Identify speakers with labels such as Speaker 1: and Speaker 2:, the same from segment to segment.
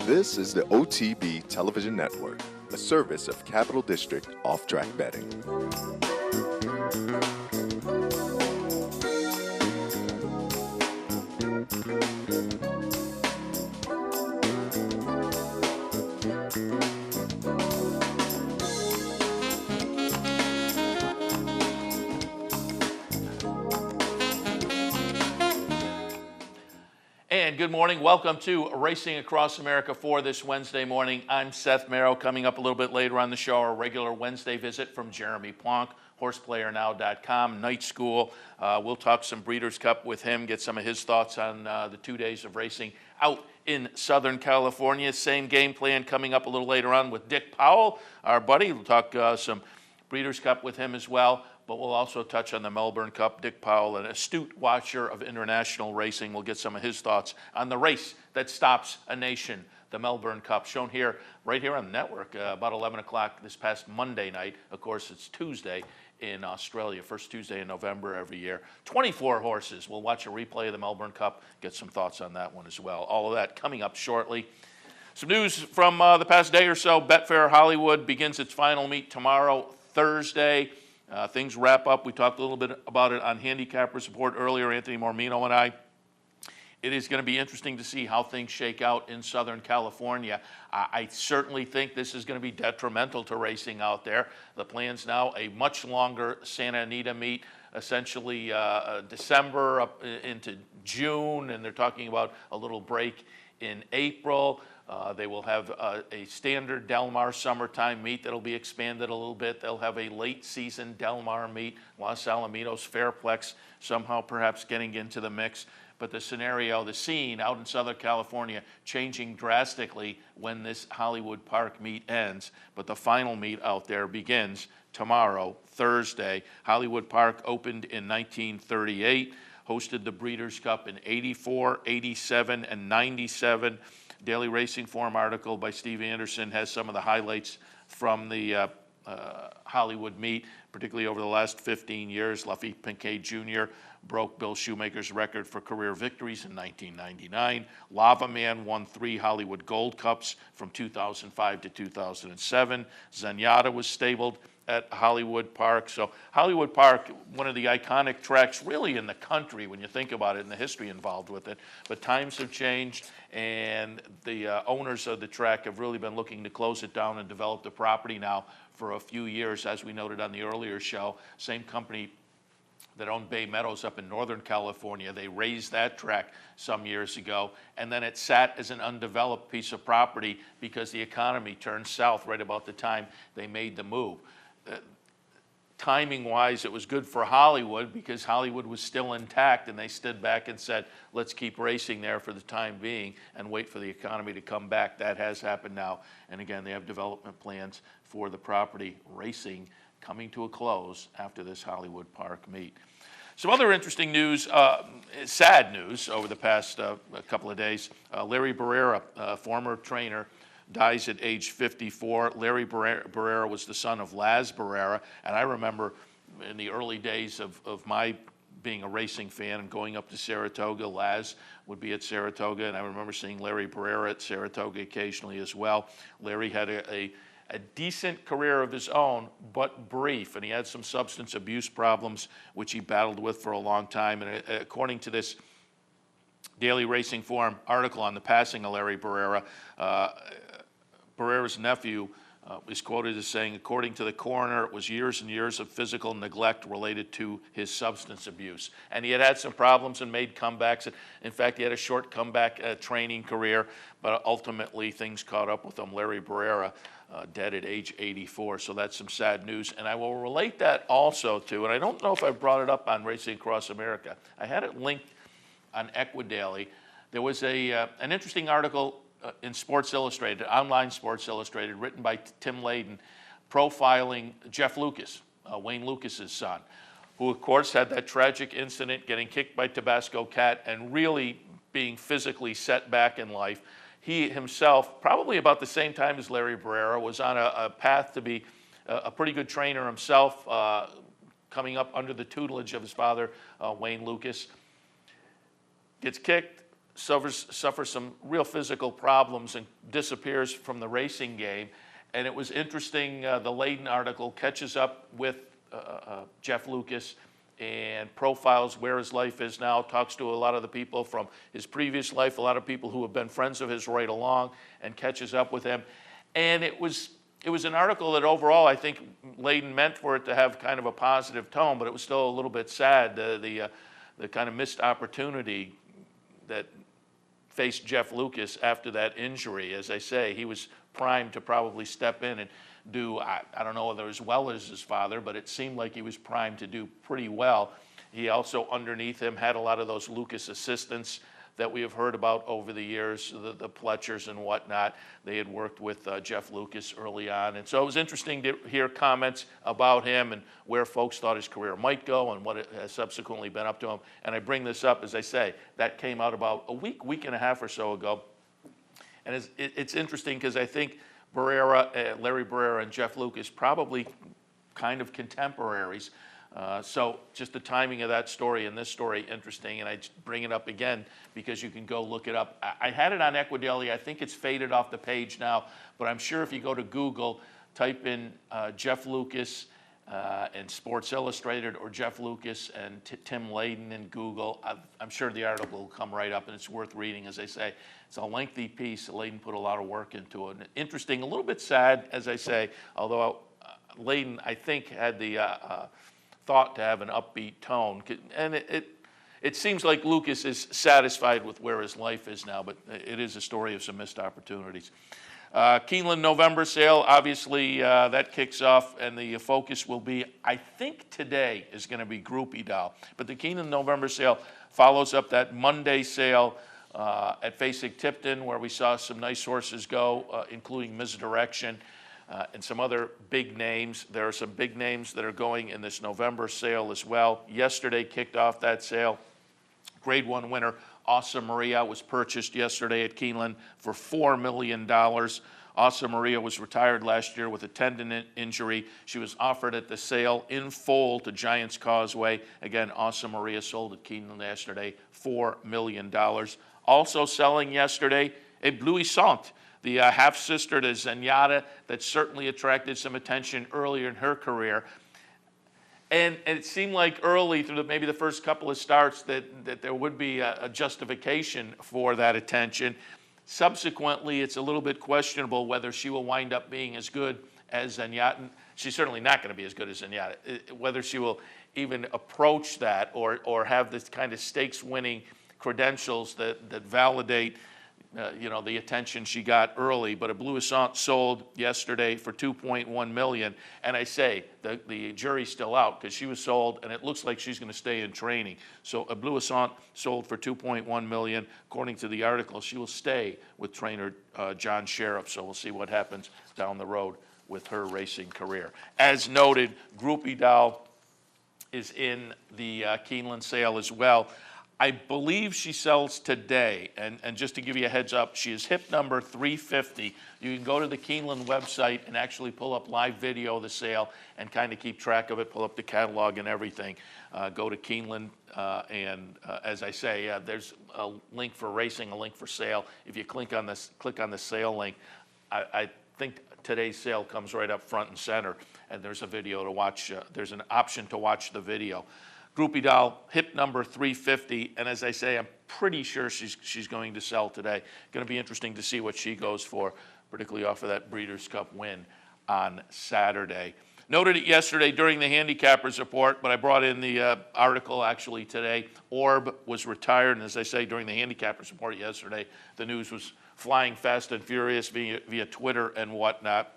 Speaker 1: This is the OTB Television Network, a service of Capital District Off-Track Betting.
Speaker 2: And good morning. Welcome to Racing Across America for this Wednesday morning. I'm Seth Merrow. Coming up a little bit later on the show, our regular Wednesday visit from Jeremy Plonk, horseplayernow.com, Night School. We'll talk some Breeders' Cup with him, get some of his thoughts on the 2 days of racing out in Southern California. Same game plan coming up a little later on with Dick Powell, our buddy. We'll talk some Breeders' Cup with him as well. But we'll also touch on the Melbourne Cup. Dick Powell, an astute watcher of international racing, will get some of his thoughts on the race that stops a nation, the Melbourne Cup, shown here, right here on the network, about 11 o'clock this past Monday night. Of course, it's Tuesday in Australia, first Tuesday in November every year. 24 horses. We'll watch a replay of the Melbourne Cup, get some thoughts on that one as well. All of that coming up shortly. Some news from the past day or so. Betfair Hollywood begins its final meet tomorrow, Thursday. Things wrap up. We talked a little bit about it on Handicapper Support earlier, Anthony Mormino and I. It is going to be interesting to see how things shake out in Southern California. I certainly think this is going to be detrimental to racing out there. The plan's now a much longer Santa Anita meet, essentially December up into June, and they're talking about a little break in April. They will have a standard Del Mar summertime meet that'll be expanded a little bit. They'll have a late season Del Mar meet, Los Alamitos Fairplex, somehow perhaps getting into the mix. But the scenario, the scene out in Southern California changing drastically when this Hollywood Park meet ends. But the final meet out there begins tomorrow, Thursday. Hollywood Park opened in 1938, hosted the Breeders' Cup in 84, 87, and 97. Daily Racing Form article by Steve Anderson has some of the highlights from the Hollywood meet, particularly over the last 15 years. Luffy Pincay Jr. broke Bill Shoemaker's record for career victories in 1999. Lava Man won 3 Hollywood Gold Cups from 2005 to 2007. Zenyatta was stabled at Hollywood Park. So Hollywood Park, one of the iconic tracks really in the country when you think about it and the history involved with it. But times have changed, and the owners of the track have really been looking to close it down and develop the property now for a few years, as we noted on the earlier show. Same company that owned Bay Meadows up in Northern California. They raised that track some years ago, and then it sat as an undeveloped piece of property because the economy turned south right about the time they made the move. Timing-wise, it was good for Hollywood because Hollywood was still intact, and they stood back and said, let's keep racing there for the time being and wait for the economy to come back. That has happened now. And again, they have development plans for the property. Racing coming to a close after this Hollywood Park meet. Some other interesting news, sad news over the past couple of days. Larry Barrera, former trainer, dies at age 54. Larry Barrera was the son of Laz Barrera, and I remember in the early days of my being a racing fan and going up to Saratoga, Laz would be at Saratoga, and I remember seeing Larry Barrera at Saratoga occasionally as well. Larry had a decent career of his own, but brief, and he had some substance abuse problems, which he battled with for a long time, and according to this Daily Racing Form article on the passing of Larry Barrera, Barrera's nephew is quoted as saying, according to the coroner, it was years and years of physical neglect related to his substance abuse. And he had some problems and made comebacks. In fact, he had a short comeback training career, but ultimately things caught up with him. Larry Barrera, dead at age 84. So that's some sad news. And I will relate that also to, and I don't know if I brought it up on Racing Across America. I had it linked on Equidaily. There was an interesting article in Sports Illustrated, online Sports Illustrated, written by Tim Layden, profiling Jeff Lucas, Wayne Lucas's son, who of course had that tragic incident getting kicked by Tabasco Cat and really being physically set back in life. He himself, probably about the same time as Larry Barrera, was on a path to be a pretty good trainer himself, coming up under the tutelage of his father, Wayne Lucas. Gets kicked, suffers some real physical problems and disappears from the racing game. And it was interesting, the Layden article catches up with Jeff Lucas and profiles where his life is now, talks to a lot of the people from his previous life, a lot of people who have been friends of his right along, and catches up with him. And it was an article that overall I think Layden meant for it to have kind of a positive tone, but it was still a little bit sad, the kind of missed opportunity that faced Jeff Lucas after that injury. As I say, he was primed to probably step in and do, I don't know whether as well as his father, but it seemed like he was primed to do pretty well. He also, underneath him, had a lot of those Lucas assistants that we have heard about over the years, the Pletchers and whatnot. They had worked with Jeff Lucas early on. And so it was interesting to hear comments about him and where folks thought his career might go and what it has subsequently been up to him. And I bring this up, as I say, that came out about a week and a half or so ago. And it's interesting because I think Larry Barrera and Jeff Lucas probably kind of contemporaries. So just the timing of that story and this story, interesting, and I bring it up again because you can go look it up. I had it on Equidaily. I think it's faded off the page now, but I'm sure if you go to Google, type in Jeff Lucas and Sports Illustrated or Jeff Lucas and Tim Layden in Google, I'm sure the article will come right up, and it's worth reading. As I say, it's a lengthy piece. Layden put a lot of work into it. And interesting, a little bit sad, as I say, although Layden, I think, had the thought to have an upbeat tone, and it seems like Lucas is satisfied with where his life is now, but it is a story of some missed opportunities. Keeneland November sale, obviously that kicks off, and the focus will be, I think today is going to be Group Edal, but the Keeneland November sale follows up that Monday sale at Fasig-Tipton, where we saw some nice horses go, including Misdirection. And some other big names. There are some big names that are going in this November sale as well. Yesterday kicked off that sale. Grade 1 winner, Asa Maria, was purchased yesterday at Keeneland for $4 million. Asa Maria was retired last year with a tendon injury. She was offered at the sale in full to Giants Causeway. Again, Asa Maria sold at Keeneland yesterday, $4 million. Also selling yesterday, a Bluissant, the half-sister to Zenyatta, that certainly attracted some attention earlier in her career. And it seemed like early through maybe the first couple of starts that there would be a justification for that attention. Subsequently, it's a little bit questionable whether she will wind up being as good as Zenyatta. She's certainly not going to be as good as Zenyatta. Whether she will even approach that or have this kind of stakes-winning credentials that validate the attention she got early. But a Bluissant sold yesterday for $2.1 million. And I say, the jury's still out because she was sold, and it looks like she's going to stay in training. So a Bluissant sold for $2.1 million. According to the article, she will stay with trainer John Sheriff. So we'll see what happens down the road with her racing career. As noted, Group Edal is in the Keeneland sale as well. I believe she sells today, and just to give you a heads up, she is hip number 350. You can go to the Keeneland website and actually pull up live video of the sale and kind of keep track of it, pull up the catalog and everything. Go to Keeneland, and as I say, there's a link for racing, a link for sale. If you click on the sale link, I think today's sale comes right up front and center, and there's a video to watch. There's an option to watch the video. Group Edal, hip number 350, and as I say, I'm pretty sure she's going to sell today. Going to be interesting to see what she goes for, particularly off of that Breeders' Cup win on Saturday. Noted it yesterday during the Handicappers Report, but I brought in the article actually today. Orb was retired, and as I say, during the Handicappers Report yesterday, the news was flying fast and furious via Twitter and whatnot.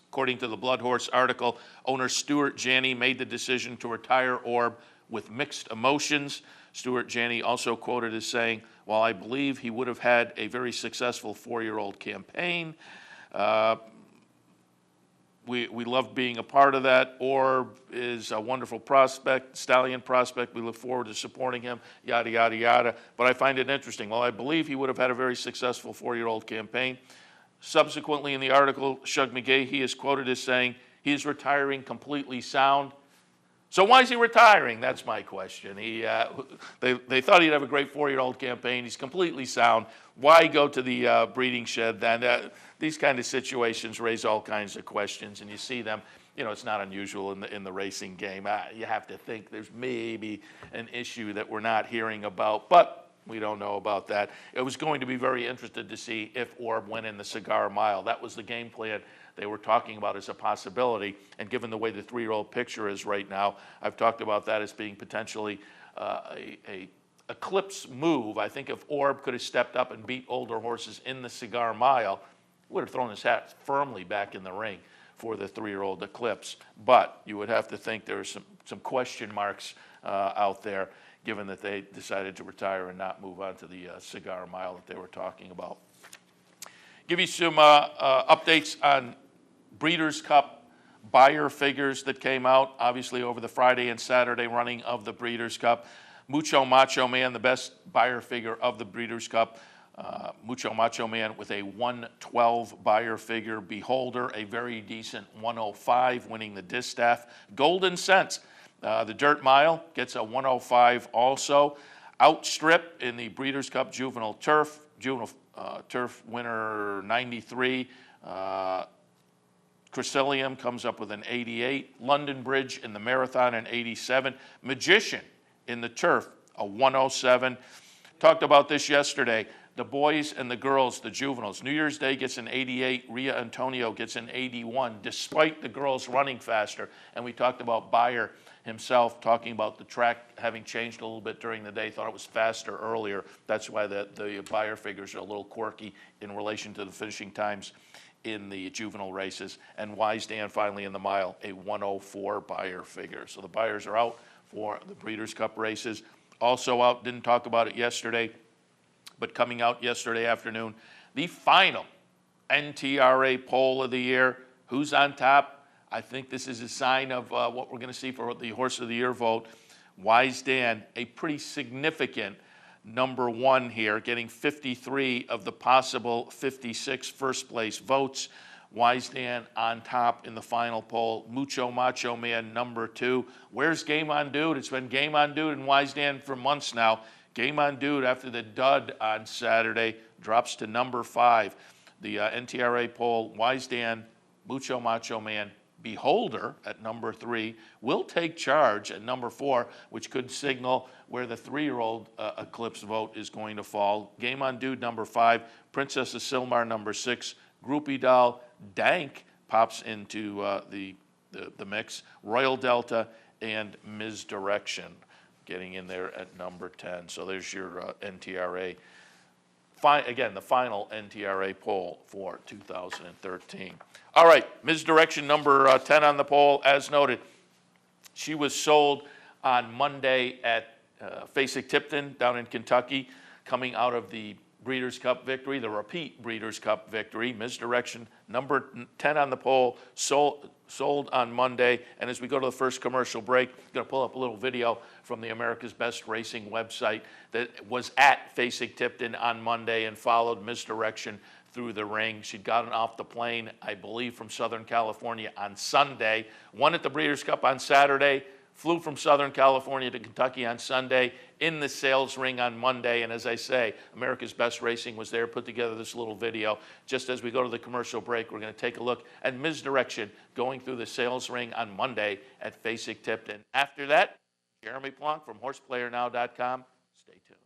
Speaker 2: According to the Blood Horse article, owner Stuart Janney made the decision to retire Orb with mixed emotions. Stuart Janney also quoted as saying, "While I believe he would have had a very successful 4-year-old campaign, we loved being a part of that. Orb is a wonderful prospect, stallion prospect. We look forward to supporting him, yada, yada, yada. But I find it interesting. While I believe he would have had a very successful 4-year-old campaign." Subsequently in the article, Shug McGaughey is quoted as saying, "He is retiring completely sound." So why is he retiring? That's my question. They thought he'd have a great 4-year-old campaign. He's completely sound. Why go to the breeding shed then? These kind of situations raise all kinds of questions, and you see them. It's not unusual in the racing game. You have to think there's maybe an issue that we're not hearing about, but we don't know about that. It was going to be very interested to see if Orb went in the Cigar Mile. That was the game plan they were talking about as a possibility, and given the way the 3-year-old picture is right now, I've talked about that as being potentially a Eclipse move. I think if Orb could have stepped up and beat older horses in the Cigar Mile, he would have thrown his hat firmly back in the ring for the 3-year-old Eclipse. But you would have to think there are some question marks out there, given that they decided to retire and not move on to the Cigar Mile that they were talking about. Give you some updates on Breeders' Cup buyer figures that came out, obviously, over the Friday and Saturday running of the Breeders' Cup. Mucho Macho Man, the best buyer figure of the Breeders' Cup. Mucho Macho Man with a 112 buyer figure. Beholder, a very decent 105, winning the distaff. Golden Sense, the Dirt Mile, gets a 105 also. Outstrip in the Breeders' Cup Juvenile Turf winner 93. Crescillium comes up with an 88. London Bridge in the Marathon, an 87. Magician in the Turf, a 107. Talked about this yesterday. The boys and the girls, the juveniles. New Year's Day gets an 88. Ria Antonio gets an 81, despite the girls running faster. And we talked about Beyer himself talking about the track having changed a little bit during the day, thought it was faster earlier. That's why the buyer figures are a little quirky in relation to the finishing times in the juvenile races. And Wise Dan finally in the mile, a 104 buyer figure. So the buyers are out for the Breeders' Cup races. Also out, didn't talk about it yesterday, but coming out yesterday afternoon, the final NTRA poll of the year. Who's on top? I think this is a sign of what we're going to see for the Horse of the Year vote. Wise Dan, a pretty significant number one here, getting 53 of the possible 56 first place votes. Wise Dan on top in the final poll. Mucho Macho Man number 2. Where's Game On Dude? It's been Game On Dude and Wise Dan for months now. Game On Dude, after the dud on Saturday, drops to number 5. The NTRA poll, Wise Dan, Mucho Macho Man, Beholder at number 3, Will Take Charge at number 4, which could signal where the 3-year-old Eclipse vote is going to fall. Game On Dude number 5, Princess of Silmar number 6, Groupie Doll, Dank pops into the mix, Royal Delta, and Misdirection getting in there at number 10. So there's your NTRA. Again, the final NTRA poll for 2013. All right, Misdirection number 10 on the poll, as noted. She was sold on Monday at Fasig-Tipton down in Kentucky, coming out of the Breeders' Cup victory, the repeat Breeders' Cup victory. Misdirection number 10 on the poll, sold on Monday. And as we go to the first commercial break, I'm going to pull up a little video from the America's Best Racing website that was at Fasig-Tipton on Monday and followed Misdirection through the ring. She'd gotten off the plane, I believe, from Southern California on Sunday, won at the Breeders' Cup on Saturday, flew from Southern California to Kentucky on Sunday, in the sales ring on Monday. And as I say, America's Best Racing was there, put together this little video. Just as we go to the commercial break, we're going to take a look at Misdirection going through the sales ring on Monday at Fasig-Tipton. After that, Jeremy Plonk from HorsePlayerNow.com. Stay tuned.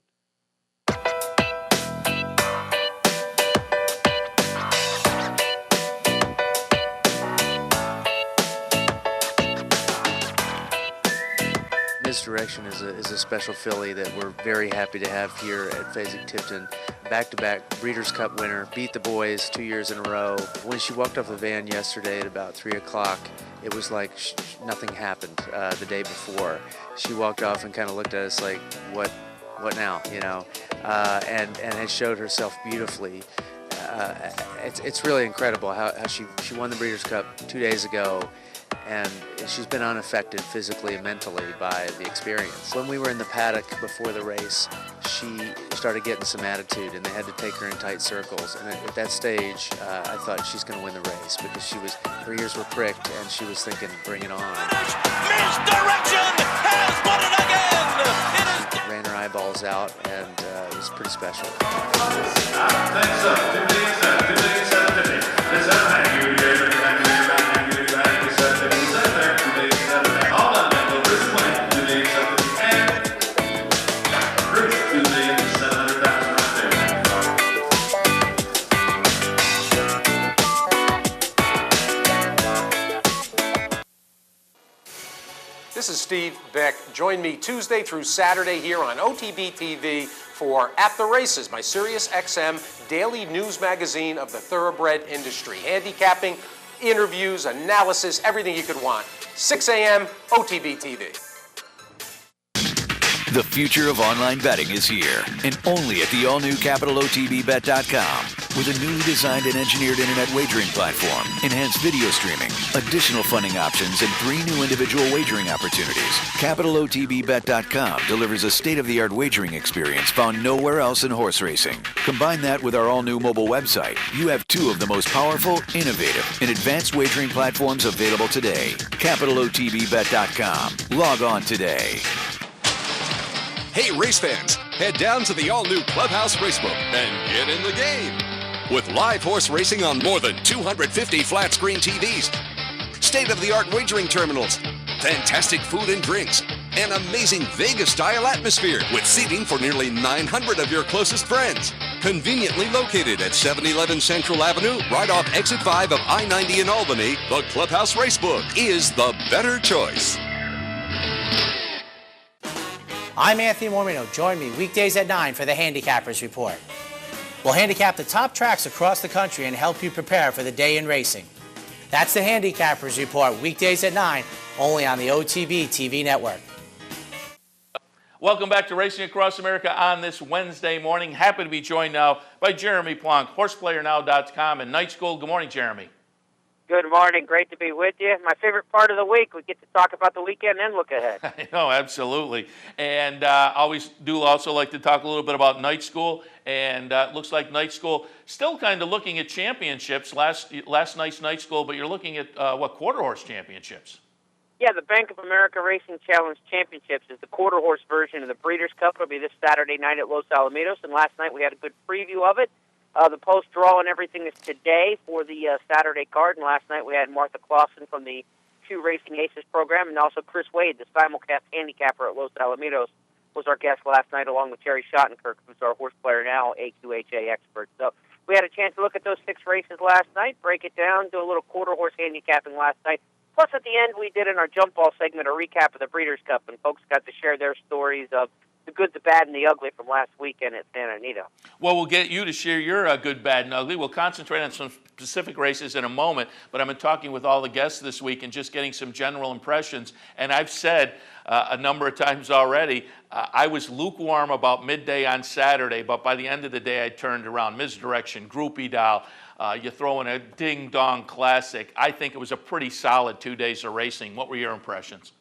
Speaker 3: Misdirection is a special filly that we're very happy to have here at Fasig-Tipton. Back-to-back Breeders' Cup winner, beat the boys 2 years in a row. When she walked off the van yesterday at about 3 o'clock, it was like nothing happened the day before. She walked off and kind of looked at us like, what now, you know? And it showed herself beautifully. It's really incredible how she won the Breeders' Cup 2 days ago, and she's been unaffected physically and mentally by the experience. When we were in the paddock before the race, she started getting some attitude, and they had to take her in tight circles. And at that stage, I thought she's going to win the race because her ears were pricked, and she was thinking, bring it on.
Speaker 4: Misdirection has won it again.
Speaker 3: She ran her eyeballs out, and it was pretty special.
Speaker 5: This is Steve Beck. Join me Tuesday through Saturday here on OTB TV for At the Races, my Sirius XM daily news magazine of the thoroughbred industry. Handicapping, interviews, analysis, everything you could want. 6 a.m. OTB TV.
Speaker 6: The future of online betting is here, and only at the all-new CapitalOTBBet.com. With a newly designed and engineered internet wagering platform, enhanced video streaming, additional funding options, and 3 new individual wagering opportunities, CapitalOTBBet.com delivers a state-of-the-art wagering experience found nowhere else in horse racing. Combine that with our all-new mobile website. You have 2 of the most powerful, innovative, and advanced wagering platforms available today. CapitalOTBBet.com. Log on today.
Speaker 7: Hey, race fans, head down to the all-new Clubhouse Racebook and get in the game. With live horse racing on more than 250 flat-screen TVs, state-of-the-art wagering terminals, fantastic food and drinks, an amazing Vegas-style atmosphere with seating for nearly 900 of your closest friends. Conveniently located at 711 Central Avenue, right off Exit 5 of I-90 in Albany, the Clubhouse Racebook is the better choice.
Speaker 8: I'm Anthony Mormino. Join me weekdays at 9 for the Handicappers Report. We'll handicap the top tracks across the country and help you prepare for the day in racing. That's the Handicappers Report, weekdays at 9, only on the OTB TV network.
Speaker 2: Welcome back to Racing Across America on this Wednesday morning. Happy to be joined now by Jeremy Plonk, horseplayernow.com and Night School. Good morning, Jeremy.
Speaker 9: Good morning. Great to be with you. My favorite part of the week, we get to talk about the weekend and look ahead.
Speaker 2: I know, absolutely. And always do also like to talk a little bit about Night School. And looks like Night School still kind of looking at championships. Last night's Night School, but you're looking at, quarter horse championships?
Speaker 9: Yeah, the Bank of America Racing Challenge Championships is the quarter horse version of the Breeders' Cup. It'll be this Saturday night at Los Alamitos. And last night we had a good preview of it. The post-draw and everything is today for the Saturday card. And last night we had Martha Clausen from the Two Racing Aces program, and also Chris Wade, the simulcast handicapper at Los Alamitos, was our guest last night, along with Terry Schottenkirk, who's our horse player now, AQHA expert. So we had a chance to look at those 6 races last night, break it down, do a little quarter horse handicapping last night. Plus, at the end, we did in our jump ball segment a recap of the Breeders' Cup, and folks got to share their stories of the good, the bad, and the ugly from last weekend at Santa Anita.
Speaker 2: Well, we'll get you to share your good, bad, and ugly. We'll concentrate on some specific races in a moment, but I've been talking with all the guests this week and just getting some general impressions. And I've said a number of times already, I was lukewarm about midday on Saturday, but by the end of the day, I turned around. Misdirection, Groupie Doll, you throw in a Ding Dong Classic. I think it was a pretty solid 2 days of racing. What were your impressions?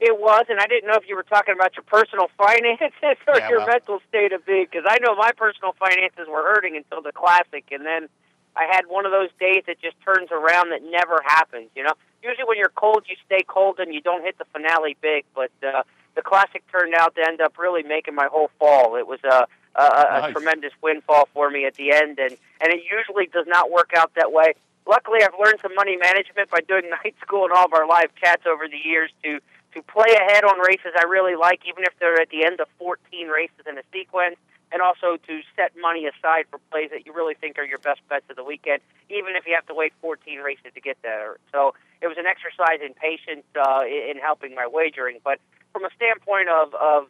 Speaker 9: It was, and I didn't know if you were talking about your personal finances or your mental state of being, because I know my personal finances were hurting until the Classic, and then I had one of those days that just turns around that never happens, you know? Usually when you're cold, you stay cold and you don't hit the finale big, but the Classic turned out to end up really making my whole fall. It was a
Speaker 2: Nice.
Speaker 9: tremendous windfall for me at the end, and it usually does not work out that way. Luckily, I've learned some money management by doing Night School and all of our live chats over the years to play ahead on races I really like, even if they're at the end of 14 races in a sequence, and also to set money aside for plays that you really think are your best bets of the weekend, even if you have to wait 14 races to get there. So it was an exercise in patience in helping my wagering. But from a standpoint of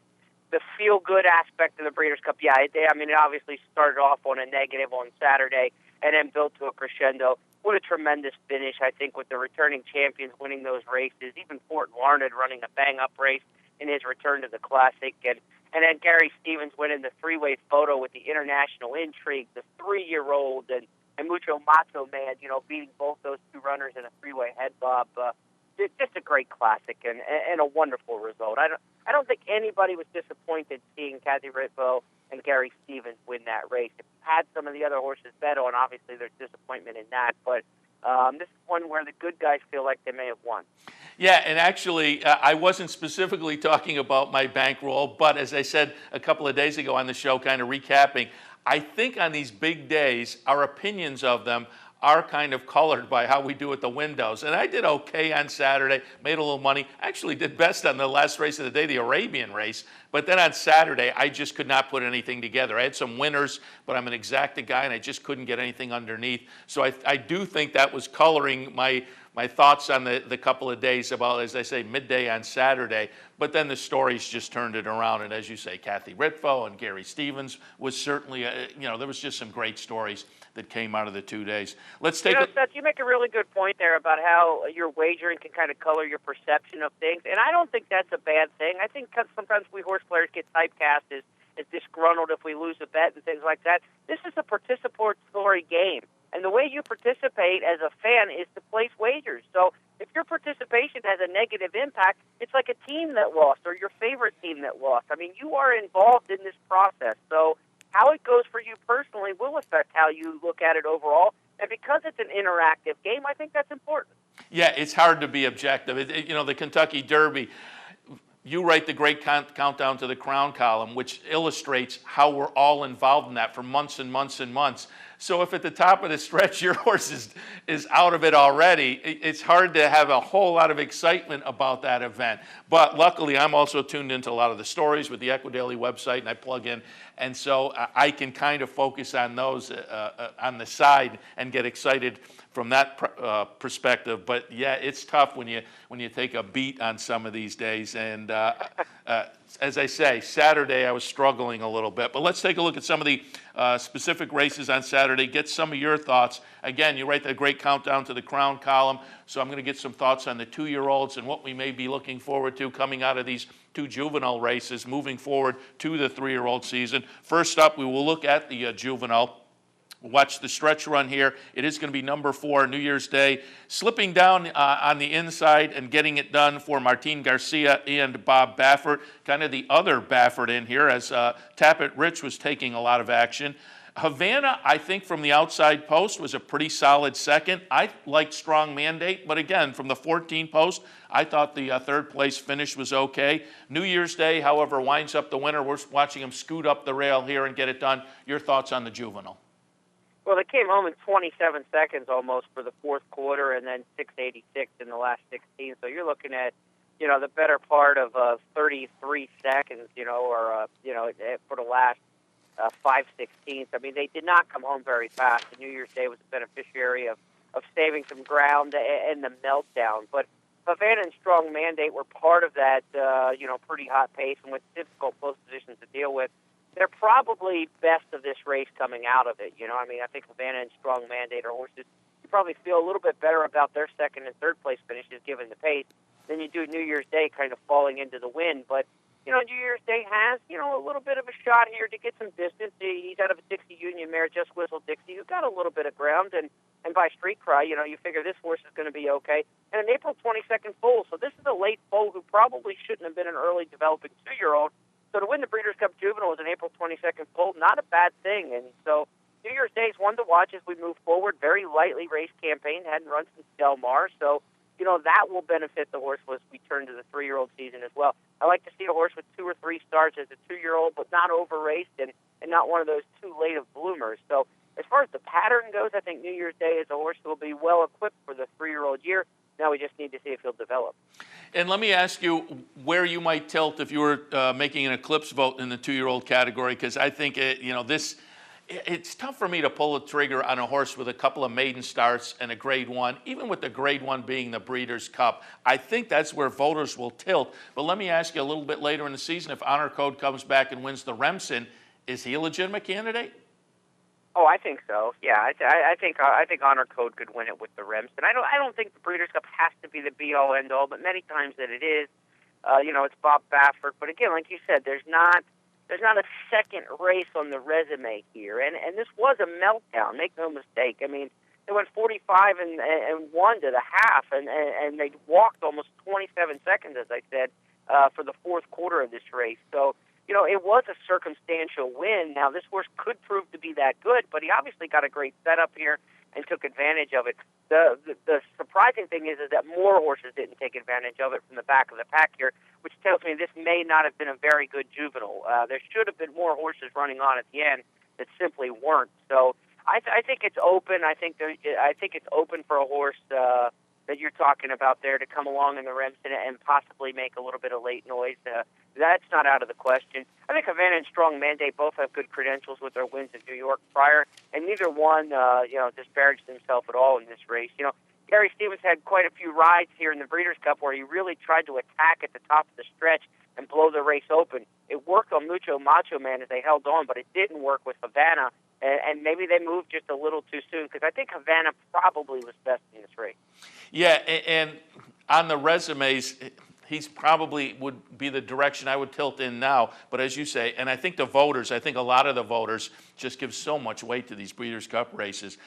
Speaker 9: the feel-good aspect of the Breeders' Cup, yeah, it obviously started off on a negative on Saturday and then built to a crescendo. What a tremendous finish, I think, with the returning champions winning those races. Even Fort Larned running a bang-up race in his return to the Classic. And then Gary Stevens winning the three-way photo with the International Intrigue, the 3-year-old, and Mucho Macho Man, beating both those 2 runners in a 3-way head bob. just a great classic and a wonderful result. I don't think anybody was disappointed seeing Kathy Ritvo and Gary Stevens win that race. If you had some of the other horses bet on, obviously there's disappointment in that, but this is one where the good guys feel like they may have won.
Speaker 2: Yeah, and actually, I wasn't specifically talking about my bankroll, but as I said a couple of days ago on the show, kind of recapping, I think on these big days, our opinions of them are kind of colored by how we do at the windows. And I did okay on Saturday, made a little money. Actually did best on the last race of the day, the Arabian race. But then on Saturday, I just could not put anything together. I had some winners, but I'm an exacta guy, and I just couldn't get anything underneath. So I do think that was coloring my thoughts on the couple of days about, as I say, midday on Saturday. But then the stories just turned it around. And as you say, Kathy Ritvo and Gary Stevens was certainly, there was just some great stories that came out of the 2 days. Let's take
Speaker 9: Seth, you make a really good point there about how your wagering can kind of color your perception of things. And I don't think that's a bad thing. I think sometimes we horse players get typecast as disgruntled if we lose a bet and things like that. This is a participatory game. And the way you participate as a fan is to place wagers. So if your participation has a negative impact, it's like a team that lost or your favorite team that lost. I mean, you are involved in this process. So how it goes for you personally will affect how you look at it overall. And because it's an interactive game, I think that's important.
Speaker 2: Yeah, it's hard to be objective. The Kentucky Derby, you write the great Countdown to the Crown column, which illustrates how we're all involved in that for months and months and months. So if at the top of the stretch your horse is out of it already, it's hard to have a whole lot of excitement about that event. But luckily, I'm also tuned into a lot of the stories with the Equidaily website, and I plug in. And so I can kind of focus on those on the side and get excited from that perspective. But yeah, it's tough when you take a beat on some of these days. And as I say, Saturday I was struggling a little bit. But let's take a look at some of the specific races on Saturday. Get some of your thoughts. Again, you write the great Countdown to the Crown column. So I'm going to get some thoughts on the 2-year-olds and what we may be looking forward to coming out of these 2 juvenile races moving forward to the 3-year-old season. First up, we will look at the juvenile. Watch the stretch run here. It is going to be number 4, New Year's Day. Slipping down on the inside and getting it done for Martin Garcia and Bob Baffert. Kind of the other Baffert in here as Tappet Rich was taking a lot of action. Havana, I think from the outside post, was a pretty solid second. I liked Strong Mandate, but again, from the 14 post, I thought the third place finish was okay. New Year's Day, however, winds up the winner. We're watching him scoot up the rail here and get it done. Your thoughts on the juvenile?
Speaker 9: Well, they came home in 27 seconds almost for the fourth quarter, and then 6:86 in the last 16. So you're looking at, the better part of 33 seconds, or for the last 5/16. I mean, they did not come home very fast. The New Year's Day was a beneficiary of saving some ground and the meltdown. But Havana and Strong Mandate were part of that, pretty hot pace and with difficult post positions to deal with. They're probably best of this race coming out of it. I think Havana and Strong Mandate are horses you probably feel a little bit better about their second and third place finishes given the pace than you do New Year's Day kind of falling into the wind. But, New Year's Day has, a little bit of a shot here to get some distance. He's out of a Dixie Union mare, Just Whistle Dixie, who got a little bit of ground. And by Street Cry, you figure this horse is going to be okay. And an April 22nd foal. So this is a late foal who probably shouldn't have been an early developing 2-year-old. So to win the Breeders' Cup Juvenile as an April 22nd foal, not a bad thing. And so New Year's Day is one to watch as we move forward. Very lightly raced campaign, hadn't run since Del Mar. So, that will benefit the horse as we turn to the 3-year-old season as well. I like to see a horse with 2 or 3 starts as a 2-year-old, but not over-raced and not one of those too late of bloomers. So as far as the pattern goes, I think New Year's Day is a horse that will be well equipped for the 3-year-old year. Now we just need to see if he'll develop.
Speaker 2: And let me ask you where you might tilt if you were making an eclipse vote in the 2-year-old category, because I think it's tough for me to pull the trigger on a horse with a couple of maiden starts and a Grade 1, even with the Grade 1 being the Breeders' Cup. I think that's where voters will tilt. But let me ask you a little bit later in the season, if Honor Code comes back and wins the Remsen, is he a legitimate candidate?
Speaker 9: Oh, I think so. Yeah, I think Honor Code could win it with the Remsen. I don't think the Breeders' Cup has to be the be-all, end-all, but many times that it is. It's Bob Baffert. But again, like you said, there's not a second race on the resume here, and this was a meltdown. Make no mistake. I mean, They went 45 and 1 to the half, and they walked almost 27 seconds, as I said, for the fourth quarter of this race. So, it was a circumstantial win. Now, this horse could prove to be that good, but he obviously got a great setup here and took advantage of it. The surprising thing is that more horses didn't take advantage of it from the back of the pack here, which tells me this may not have been a very good juvenile. There should have been more horses running on at the end that simply weren't. So I think it's open. I think it's open for a horse that you're talking about there to come along in the Remsen and possibly make a little bit of late noise. That's not out of the question. I think Havana and Strong Mandate both have good credentials with their wins in New York prior, and neither one, disparaged himself at all in this race. Gary Stevens had quite a few rides here in the Breeders' Cup where he really tried to attack at the top of the stretch and blow the race open. It worked on Mucho Macho Man as they held on, but it didn't work with Havana, and maybe they moved just a little too soon because I think Havana probably was best in this race.
Speaker 2: Yeah, and on the resumes, he's probably would be the direction I would tilt in now. But as you say, and I think a lot of the voters just give so much weight to these Breeders' Cup races.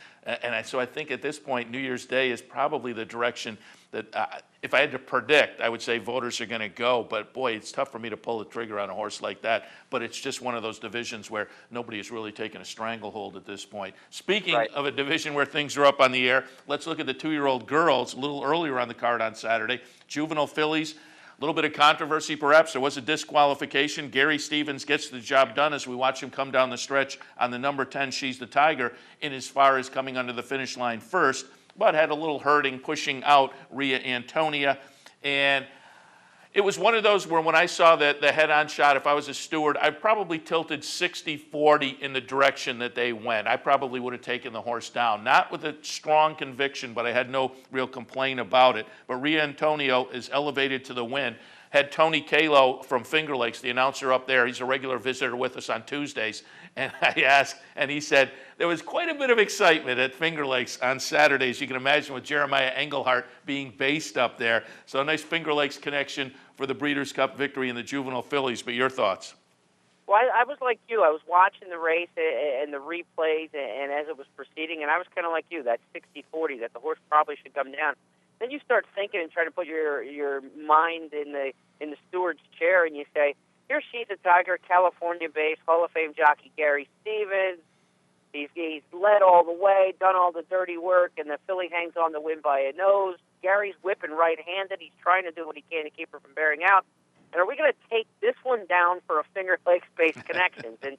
Speaker 2: So I think at this point, New Year's Day is probably the direction that, if I had to predict, I would say voters are going to go. But boy, it's tough for me to pull the trigger on a horse like that. But it's just one of those divisions where nobody has really taken a stranglehold at this point. Speaking of a division where things are up on the air, let's look at the 2-year-old girls a little earlier on the card on Saturday. Juvenile fillies. A little bit of controversy, perhaps. There was a disqualification. Gary Stevens gets the job done as we watch him come down the stretch on the number 10, She's the Tiger, in as far as coming under the finish line first, but had a little hurting, pushing out Ria Antonia. And it was one of those where when I saw the head-on shot, if I was a steward, I probably tilted 60-40 in the direction that they went. I probably would have taken the horse down. Not with a strong conviction, but I had no real complaint about it. But Ria Antonio is elevated to the win. Had Tony Kalo from Finger Lakes, the announcer up there, he's a regular visitor with us on Tuesdays, and I asked, and he said there was quite a bit of excitement at Finger Lakes on Saturdays. You can imagine with Jeremiah Engelhart being based up there. So a nice Finger Lakes connection for the Breeders' Cup victory in the juvenile fillies. But your thoughts?
Speaker 9: Well, I was like you. I was watching the race and the replays, and as it was proceeding, and I was kind of like you, that 60-40, that the horse probably should come down. Then you start thinking and try to put your mind in the steward's chair, and you say, here She's a Tiger, California-based Hall of Fame jockey Gary Stevens. He's led all the way, done all the dirty work, and the filly hangs on the win by a nose. Gary's whipping right-handed. He's trying to do what he can to keep her from bearing out. And are we going to take this one down for a Finger Lakes-based connections? And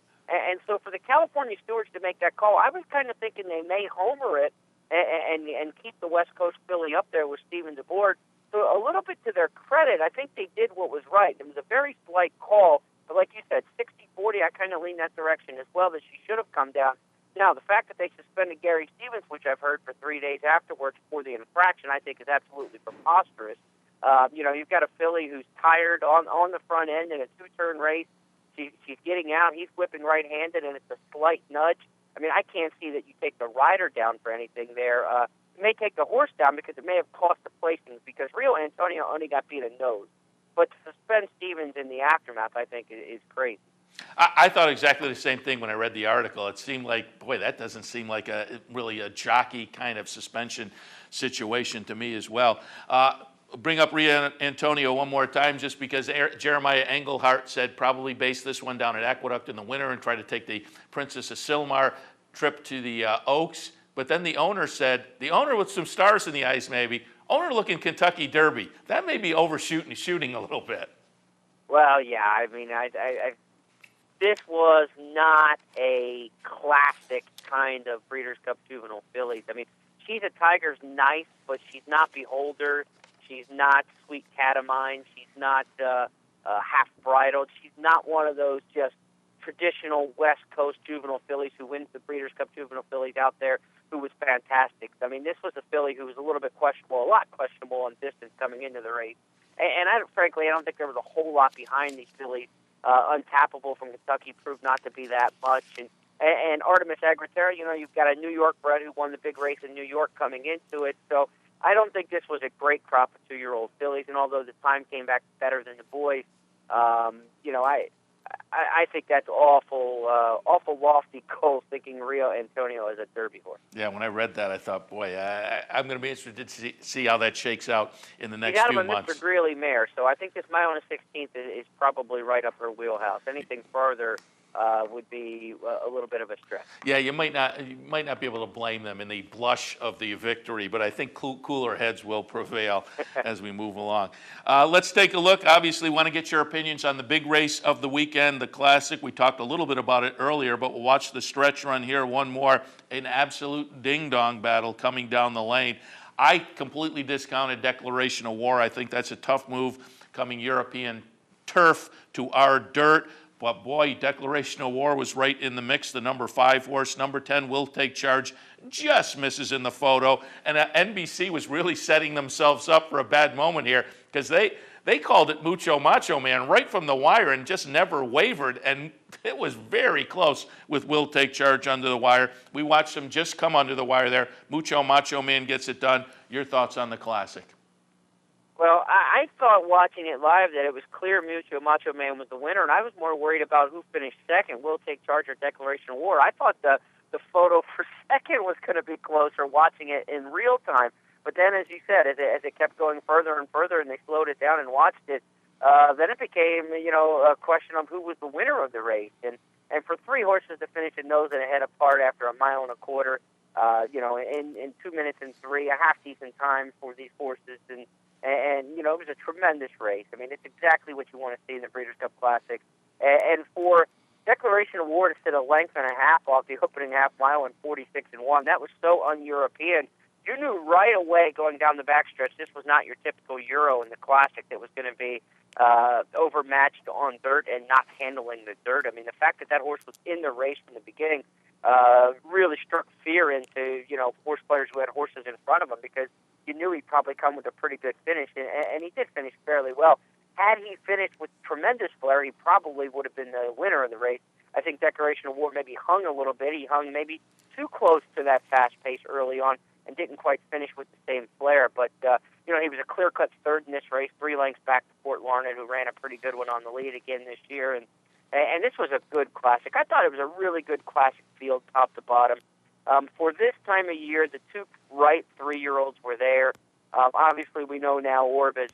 Speaker 9: so for the California stewards to make that call, I was kind of thinking they may homer it and keep the West Coast filly up there with Stevens aboard. So a little bit to their credit, I think they did what was right. It was a very slight call, but like you said, 60-40, I kind of lean that direction as well, that she should have come down. Now, the fact that they suspended Gary Stevens, which I've heard for 3 days afterwards for the infraction, I think is absolutely preposterous. You've got a filly who's tired on the front end in a two-turn race. She's getting out. He's whipping right-handed, and it's a slight nudge. I mean, I can't see that you take the rider down for anything there. You may take the horse down because it may have cost the placings because Rio Antonio only got beat a nose. But to suspend Stevens in the aftermath, I think, is crazy.
Speaker 2: I thought exactly the same thing when I read the article. It seemed like, boy, that doesn't seem like really a jockey kind of suspension situation to me as well. Bring up Ria Antonio one more time just because Jeremiah Engelhart said probably base this one down at Aqueduct in the winter and try to take the Princess of Silmar trip to the Oaks. But then the owner said, the owner with some stars in the eyes maybe, owner looking Kentucky Derby. That may be shooting a little bit.
Speaker 9: Well, yeah, I mean, this was not a classic kind of Breeders' Cup juvenile fillies. I mean, She's a Tiger's nice, but she's not Beholder. She's not Sweet Catamine. She's not half-bridled. She's not one of those just traditional West Coast juvenile fillies who wins the Breeders' Cup juvenile fillies out there who was fantastic. I mean, this was a filly who was a little bit questionable, a lot questionable on distance coming into the race. And frankly, I don't think there was a whole lot behind these fillies. Untappable from Kentucky proved not to be that much. And Artemis Agritera, you've got a New York bred who won the big race in New York coming into it. So I don't think this was a great crop of 2-year-old fillies. And although the time came back better than the boys, I think that's awful lofty goal, thinking Rio Antonio as a Derby horse.
Speaker 2: Yeah, when I read that, I thought, boy, I'm going to be interested to see how that shakes out in the next
Speaker 9: You got
Speaker 2: few
Speaker 9: him a
Speaker 2: months.
Speaker 9: Mr. Greeley mare, so I think this mile on the 16th is probably right up her wheelhouse. Anything further would be a little bit of a stretch.
Speaker 2: Yeah, you might not be able to blame them in the blush of the victory, but I think cooler heads will prevail as we move along. Let's take a look. Obviously, want to get your opinions on the big race of the weekend, the Classic. We talked a little bit about it earlier, but we'll watch the stretch run here. One more, an absolute ding-dong battle coming down the lane. I completely discounted Declaration of War. I think that's a tough move coming European turf to our dirt. But boy, Declaration of War was right in the mix. The number 5 horse, number 10, Will Take Charge, just misses in the photo. And NBC was really setting themselves up for a bad moment here because they called it Mucho Macho Man right from the wire and just never wavered. And it was very close with Will Take Charge under the wire. We watched him just come under the wire there. Mucho Macho Man gets it done. Your thoughts on the Classic?
Speaker 9: Well, I thought watching it live that it was clear Mucho Macho Man was the winner, and I was more worried about who finished second, Will Take Charge or Declaration of War. I thought the photo for second was going to be closer watching it in real time. But then, as you said, as it kept going further and further and they slowed it down and watched it, then it became, a question of who was the winner of the race. And for 3 horses to finish a nose and a head apart after a mile and a quarter, in 2 minutes and 3, a half decent time for these horses. And it was a tremendous race. I mean, it's exactly what you want to see in the Breeders' Cup Classic. And for Declaration of War to sit a length and a half off the opening half mile in 46-1, that was so un-European. You knew right away going down the backstretch this was not your typical Euro in the Classic that was going to be overmatched on dirt and not handling the dirt. I mean, the fact that horse was in the race from the beginning really struck fear into, horse players who had horses in front of them because you knew he'd probably come with a pretty good finish, and he did finish fairly well. Had he finished with tremendous flair, he probably would have been the winner of the race. I think Declaration of War maybe hung a little bit. He hung maybe too close to that fast pace early on and didn't quite finish with the same flair. But, he was a clear-cut third in this race, 3 lengths back to Fort Larned, who ran a pretty good one on the lead again this year. And this was a good Classic. I thought it was a really good Classic field, top to bottom. For this time of year, the 2 right 3-year-olds were there. Obviously, we know now Orb has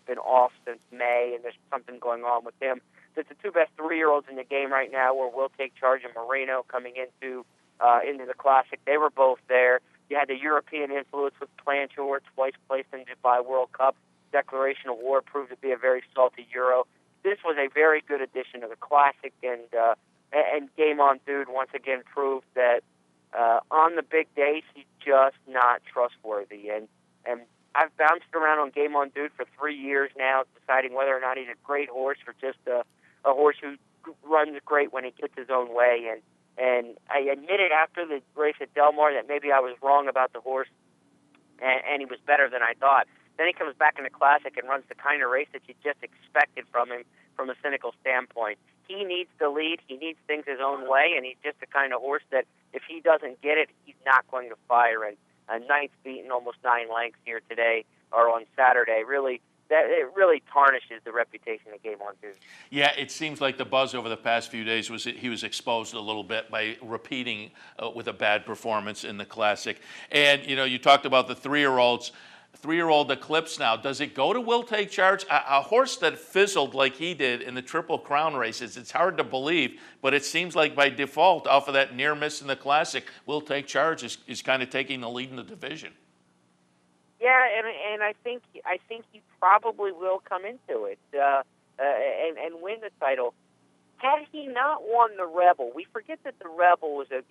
Speaker 9: been off since May, and there's something going on with him. The 2 best 3-year-olds in the game right now were Will Take Charge and Moreno coming into the Classic. They were both there. You had the European influence with Planchor, twice placed in Dubai World Cup. Declaration of War proved to be a very salty Euro. This was a very good addition to the Classic, and Game On Dude once again proved that on the big days he's just not trustworthy. And I've bounced around on Game On Dude for 3 years now, deciding whether or not he's a great horse or just a horse who runs great when he gets his own way. And I admitted after the race at Del Mar that maybe I was wrong about the horse, and he was better than I thought. Then he comes back in the Classic and runs the kind of race that you just expected from him from a cynical standpoint. He needs to lead. He needs things his own way, and he's just the kind of horse that if he doesn't get it, he's not going to fire. And a ninth beaten almost 9 lengths here today or on Saturday it really tarnishes the reputation of Game On Dude.
Speaker 2: Yeah, it seems like the buzz over the past few days was that he was exposed a little bit by repeating with a bad performance in the Classic. And, you talked about the 3-year-olds. 3-year-old Eclipse now. Does it go to Will Take Charge? A horse that fizzled like he did in the Triple Crown races, it's hard to believe, but it seems like by default, off of that near miss in the Classic, Will Take Charge is kind of taking the lead in the division.
Speaker 9: Yeah, and I think he probably will come into it and win the title. Had he not won the Rebel, we forget that the Rebel was a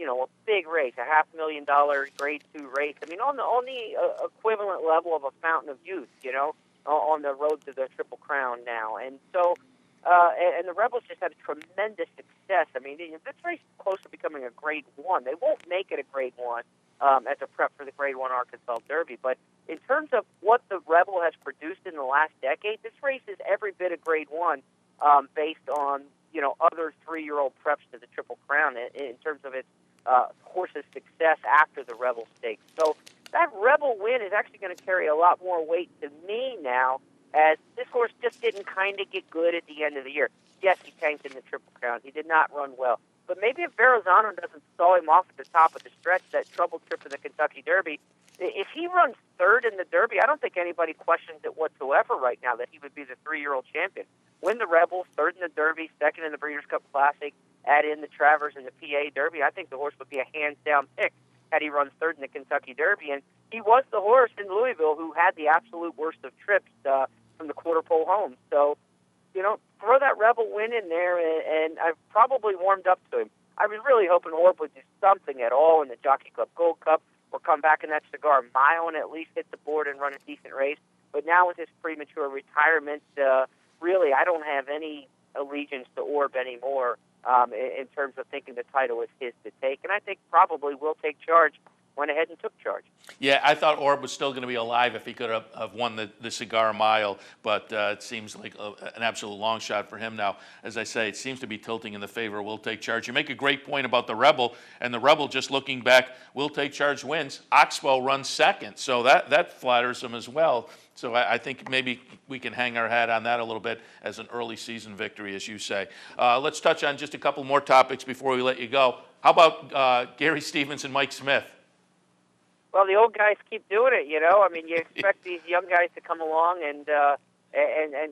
Speaker 9: big race, a $500,000 Grade 2 race. I mean, on the equivalent level of a Fountain of Youth, on the road to the Triple Crown now. And so, and the Rebels just had a tremendous success. I mean, this race is close to becoming a Grade 1. They won't make it a Grade 1 as a prep for the Grade 1 Arkansas Derby, but in terms of what the Rebel has produced in the last decade, this race is every bit a Grade 1 based on other 3-year-old preps to the Triple Crown in terms of its horse's success after the Rebel Stakes. So that Rebel win is actually going to carry a lot more weight to me now, as this horse just didn't kind of get good at the end of the year. yes, he tanked in the Triple Crown. He did not run well. But maybe if Verrazano doesn't stall him off at the top of the stretch, that trouble trip in the Kentucky Derby, if he runs third in the Derby, I don't think anybody questions it whatsoever right now that he would be the 3-year-old champion. Win the Rebel, third in the Derby, second in the Breeders' Cup Classic, add in the Travers and the PA Derby. I think the horse would be a hands-down pick had he run third in the Kentucky Derby. And he was the horse in Louisville who had the absolute worst of trips from the quarter pole home. So, throw that Rebel win in there, and I've probably warmed up to him. I was really hoping Orb would do something at all in the Jockey Club Gold Cup or come back in that Cigar Mile and at least hit the board and run a decent race. But now with his premature retirement, really, I don't have any allegiance to Orb anymore in terms of thinking the title is his to take. And I think probably will take charge. Went ahead and took charge.
Speaker 2: Yeah, I thought Orb was still going to be alive if he could have won the Cigar Mile, but it seems like an absolute long shot for him now. As I say, it seems to be tilting in the favor of Will Take Charge. You make a great point about the Rebel, and the Rebel, just looking back, Will Take Charge wins. Oxbow runs second, so that flatters him as well. So I think maybe we can hang our hat on that a little bit as an early season victory, as you say. Let's touch on just a couple more topics before we let you go. How about Gary Stevens and Mike Smith?
Speaker 9: Well, the old guys keep doing it, I mean, you expect these young guys to come along and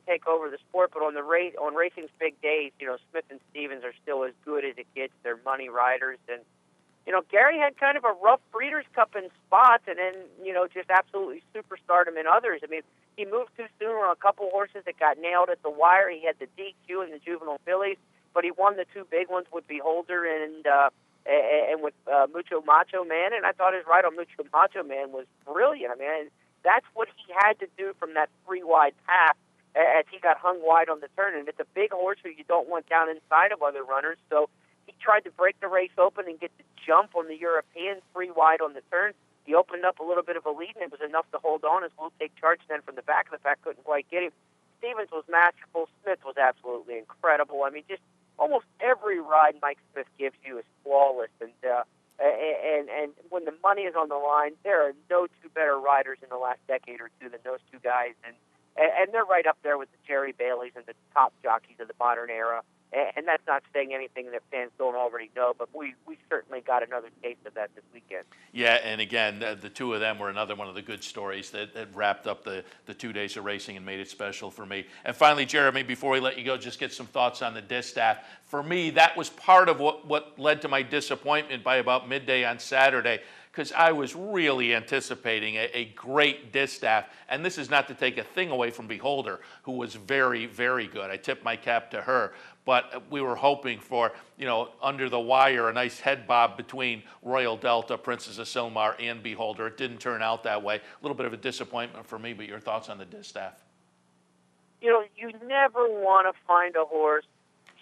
Speaker 9: take over the sport, but on racing's big days, Smith and Stevens are still as good as it gets. They're money riders, and Gary had kind of a rough Breeders' Cup in spots, and then just absolutely superstardom in others. I mean, he moved too soon on a couple horses that got nailed at the wire. He had the DQ and the Juvenile Fillies, but he won the two big ones with Beholder and with Mucho Macho Man, and I thought his ride on Mucho Macho Man was brilliant. I mean, that's what he had to do from that free wide path as he got hung wide on the turn, and it's a big horse who you don't want down inside of other runners, so he tried to break the race open and get the jump on the European free wide on the turn. He opened up a little bit of a lead, and it was enough to hold on as Will Take Charge then from the back of the pack couldn't quite get him. Stevens was masterful. Smith was absolutely incredible. I mean, just almost every ride Mike Smith gives you is flawless, and when the money is on the line, there are no two better riders in the last decade or two than those two guys, and they're right up there with the Jerry Baileys and the top jockeys of the modern era. And that's not saying anything that fans don't already know, but we certainly got another taste of that this weekend.
Speaker 2: Yeah, and again, the two of them were another one of the good stories that wrapped up the 2 days of racing and made it special for me. And finally, Jeremy, before we let you go, just get some thoughts on the distaff. For me, that was part of what led to my disappointment by about midday on Saturday, because I was really anticipating a great distaff. And this is not to take a thing away from Beholder, who was very, very good. I tip my cap to her. But we were hoping for, under the wire, a nice head bob between Royal Delta, Princess of Silmar, and Beholder. It didn't turn out that way. A little bit of a disappointment for me, but your thoughts on the distaff?
Speaker 9: You never want to find a horse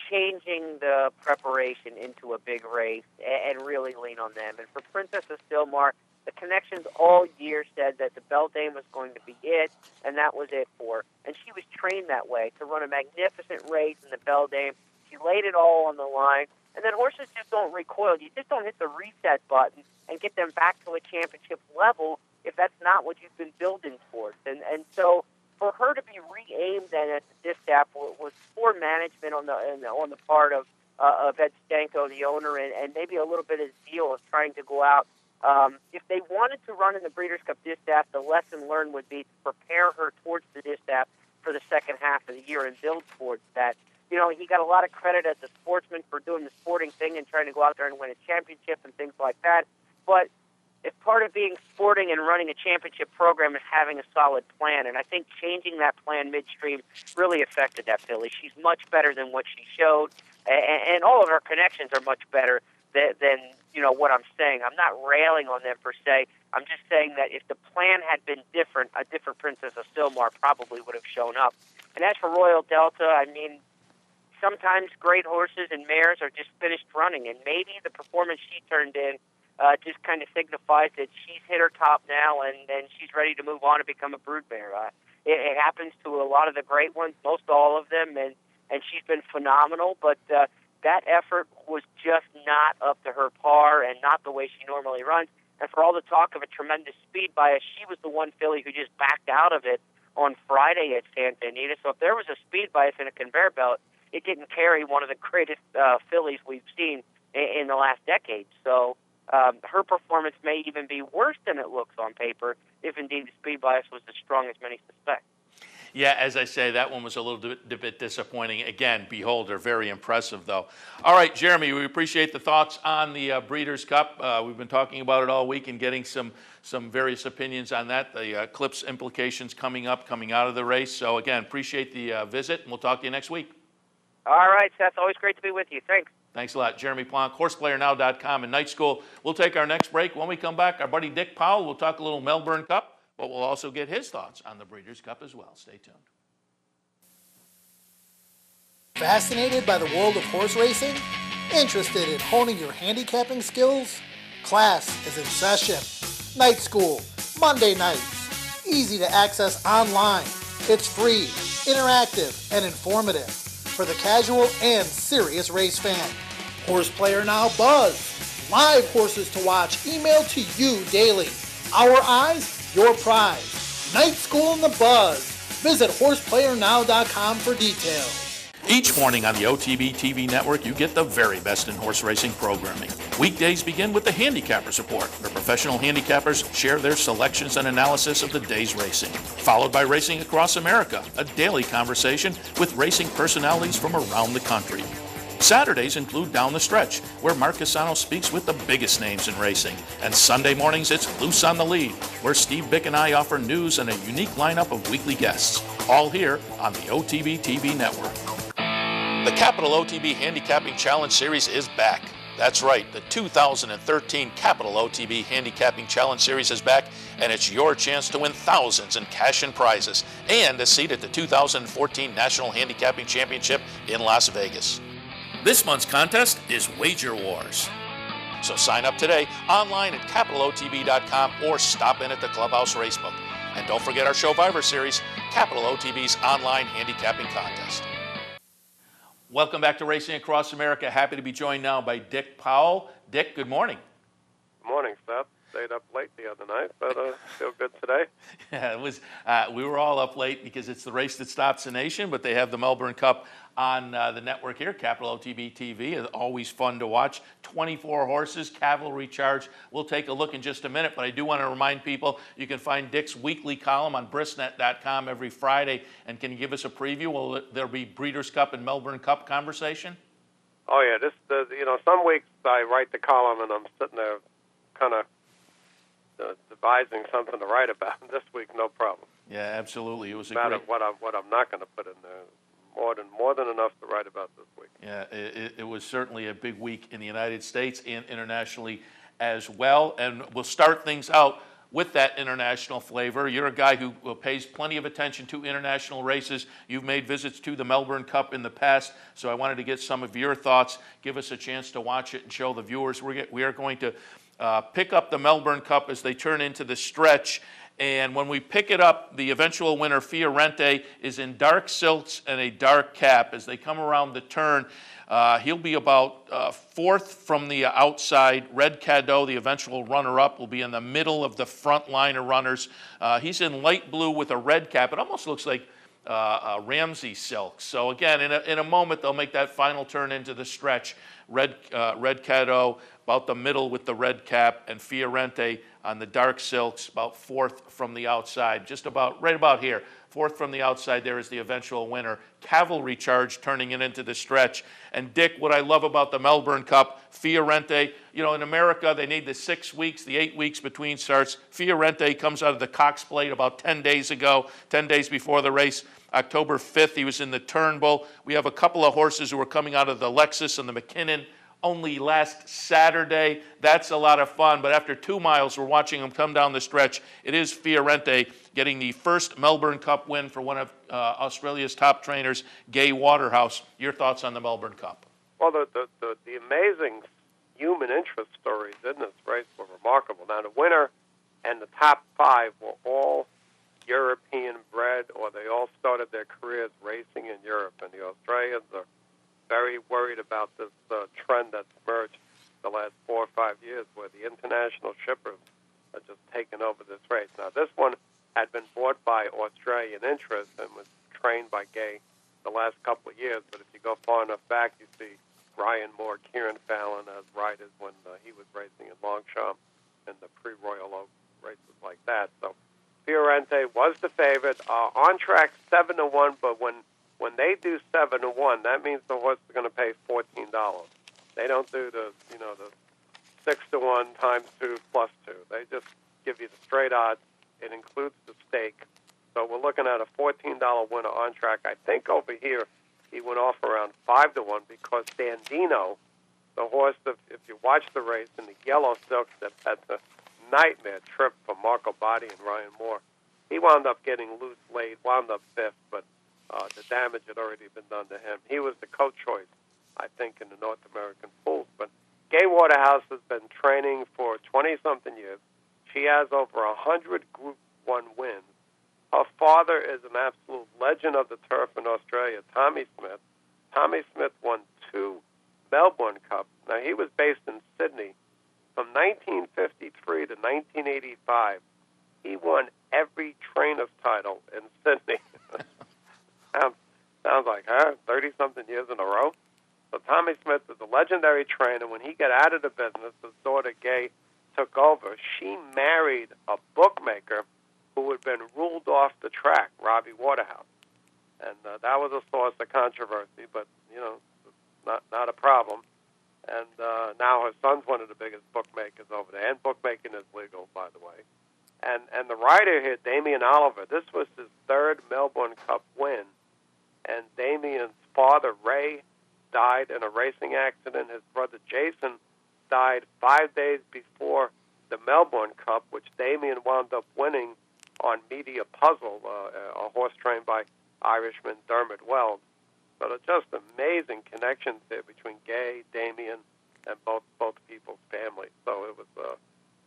Speaker 9: changing the preparation into a big race and really lean on them. And for Princess of Silmar, the connections all year said that the Beldame was going to be it, and that was it for her. And she was trained that way, to run a magnificent race in the Beldame. She laid it all on the line, and then horses just don't recoil. You just don't hit the reset button and get them back to a championship level if that's not what you've been building towards. And so for her to be re-aimed then at the distaff was poor management on the part of Ed Stanko, the owner, and maybe a little bit of zeal of trying to go out. If they wanted to run in the Breeders' Cup distaff, the lesson learned would be to prepare her towards the distaff for the second half of the year and build towards that. He got a lot of credit as a sportsman for doing the sporting thing and trying to go out there and win a championship and things like that. But if part of being sporting and running a championship program is having a solid plan, and I think changing that plan midstream really affected that filly. She's much better than what she showed, and all of her connections are much better than what I'm saying. I'm not railing on them per se. I'm just saying that if the plan had been different, a different Princess of Silmar probably would have shown up. And as for Royal Delta, I mean, sometimes great horses and mares are just finished running, and maybe the performance she turned in just kind of signifies that she's hit her top now and she's ready to move on and become a broodmare. It happens to a lot of the great ones, most all of them, and she's been phenomenal, but that effort was just not up to her par and not the way she normally runs. And for all the talk of a tremendous speed bias, she was the one filly who just backed out of it on Friday at Santa Anita. So if there was a speed bias in a conveyor belt, it didn't carry one of the greatest fillies we've seen in the last decade. So her performance may even be worse than it looks on paper, if indeed the speed bias was as strong as many suspect.
Speaker 2: Yeah, as I say, that one was a little bit disappointing. Again, Beholder, very impressive, though. All right, Jeremy, we appreciate the thoughts on the Breeders' Cup. We've been talking about it all week and getting some various opinions on that. The Clips implications coming out of the race. So, again, appreciate the visit, and we'll talk to you next week.
Speaker 9: All right, Seth, always great to be with you. Thanks.
Speaker 2: Thanks a lot. Jeremy Plonk, horseplayernow.com and Night School. We'll take our next break. When we come back, our buddy Dick Powell will talk a little Melbourne Cup. But we'll also get his thoughts on the Breeders' Cup as well. Stay tuned.
Speaker 10: Fascinated by the world of horse racing? Interested in honing your handicapping skills? Class is in session. Night School, Monday nights. Easy to access online. It's free, interactive, and informative for the casual and serious race fan. Horse Player Now Buzz. Live horses to watch emailed to you daily. Our eyes, your prize. Night School in the Buzz. Visit horseplayernow.com for details.
Speaker 2: Each morning on the OTB TV network, you get the very best in horse racing programming. Weekdays begin with the Handicappers Report, where professional handicappers share their selections and analysis of the day's racing. Followed by Racing Across America, a daily conversation with racing personalities from around the country. Saturdays include Down the Stretch, where Mark Cassano speaks with the biggest names in racing. And Sunday mornings, it's Loose on the Lead, where Steve Bick and I offer news and a unique lineup of weekly guests. All here on the OTB TV network. The Capital OTB Handicapping Challenge Series is back. That's right, the 2013 Capital OTB Handicapping Challenge Series is back, and it's your chance to win thousands in cash and prizes, and a seat at the 2014 National Handicapping Championship in Las Vegas. This month's contest is Wager Wars. So sign up today online at capitalotb.com or stop in at the Clubhouse Racebook. And don't forget our Showviver series, Capital OTB's online handicapping contest. Welcome back to Racing Across America. Happy to be joined now by Dick Powell. Dick, good morning.
Speaker 11: Good morning, Seth. Stayed up late the other night, but feel good today.
Speaker 2: Yeah, it was. We were all up late because it's the race that stops the nation, but they have the Melbourne Cup on the network here, Capital OTB TV. It's always fun to watch. 24 horses, cavalry charge. We'll take a look in just a minute, but I do want to remind people you can find Dick's weekly column on brisnet.com every Friday. And can you give us a preview? Will there be Breeders' Cup and Melbourne Cup conversation?
Speaker 11: Oh, yeah. Some weeks I write the column and I'm sitting there kind of devising something to write about. This week, no problem.
Speaker 2: Yeah, absolutely. It was a
Speaker 11: matter
Speaker 2: great...
Speaker 11: of what I'm not going to put in there. More than enough to write about this week.
Speaker 2: Yeah, it was certainly a big week in the United States and internationally as well. And we'll start things out with that international flavor. You're a guy who pays plenty of attention to international races. You've made visits to the Melbourne Cup in the past, so I wanted to get some of your thoughts. Give us a chance to watch it and show the viewers. We are going to pick up the Melbourne Cup as they turn into the stretch. And when we pick it up, the eventual winner, Fiorente, is in dark silks and a dark cap. As they come around the turn, he'll be about fourth from the outside. Red Cadeau, the eventual runner-up, will be in the middle of the front line of runners. He's in light blue with a red cap. It almost looks like Ramsey silk. So again, in a moment, they'll make that final turn into the stretch. Red Cadeau about the middle with the red cap, and Fiorente on the dark silks, about fourth from the outside, just about right about here. Fourth from the outside there is the eventual winner. Cavalry Charge turning it into the stretch. And Dick, what I love about the Melbourne Cup, Fiorente, in America they need the 6 weeks, the 8 weeks between starts. Fiorente comes out of the Cox Plate about 10 days ago, 10 days before the race. October 5th, he was in the Turnbull. We have a couple of horses who are coming out of the Lexus and the McKinnon only last Saturday. That's a lot of fun, but after 2 miles, we're watching him come down the stretch. It is Fiorente getting the first Melbourne Cup win for one of Australia's top trainers, Gay Waterhouse. Your thoughts on the Melbourne Cup?
Speaker 11: Well, the amazing human interest stories in this race were remarkable. Now, the winner and the top 5 were all European bred, or they all started their careers racing in Europe, and the Australians are very worried about this trend that's emerged the last 4 or 5 years where the international shippers are just taking over this race. Now, this one had been bought by Australian interests and was trained by Gay the last couple of years, but if you you go far enough back, you see Ryan Moore, Kieran Fallon as riders when he was racing in Longchamp and the pre-Royal Oak races like that. So Fiorente was the favorite. On track 7-1, but when they do 7-1, that means the horse is going to pay $14. They don't do the 6-1 times 2 plus 2. They just give you the straight odds. It includes the stake. So we're looking at a $14 winner on track. I think over here he went off around 5-1 because Dandino, the horse, if you watch the race in the yellow silk that had the nightmare trip for Marco Batti and Ryan Moore, he wound up getting loose late, wound up 5th, but the damage had already been done to him. He was the co-choice, I think, in the North American Pools. But Gay Waterhouse has been training for 20-something years. She has over 100 Group 1 wins. Her father is an absolute legend of the turf in Australia, Tommy Smith. Tommy Smith won 2 Melbourne Cups. Now, he was based in Sydney. From 1953 to 1985, he won every trainers title in Sydney. Sounds like, 30-something years in a row? So Tommy Smith is a legendary trainer. When he got out of the business, his daughter Gay took over. She married a bookmaker who had been ruled off the track, Robbie Waterhouse. And that was a source of controversy, but, not a problem. And now her son's one of the biggest bookmakers over there, and bookmaking is legal, by the way. And the rider here, Damien Oliver, this was his 3rd Melbourne Cup win, and Damien's father, Ray, died in a racing accident. His brother, Jason, died 5 days before the Melbourne Cup, which Damien wound up winning on Media Puzzle, a horse trained by Irishman Dermot Wells. So they're just amazing connections there between Gay, Damien, and both people's families. So it was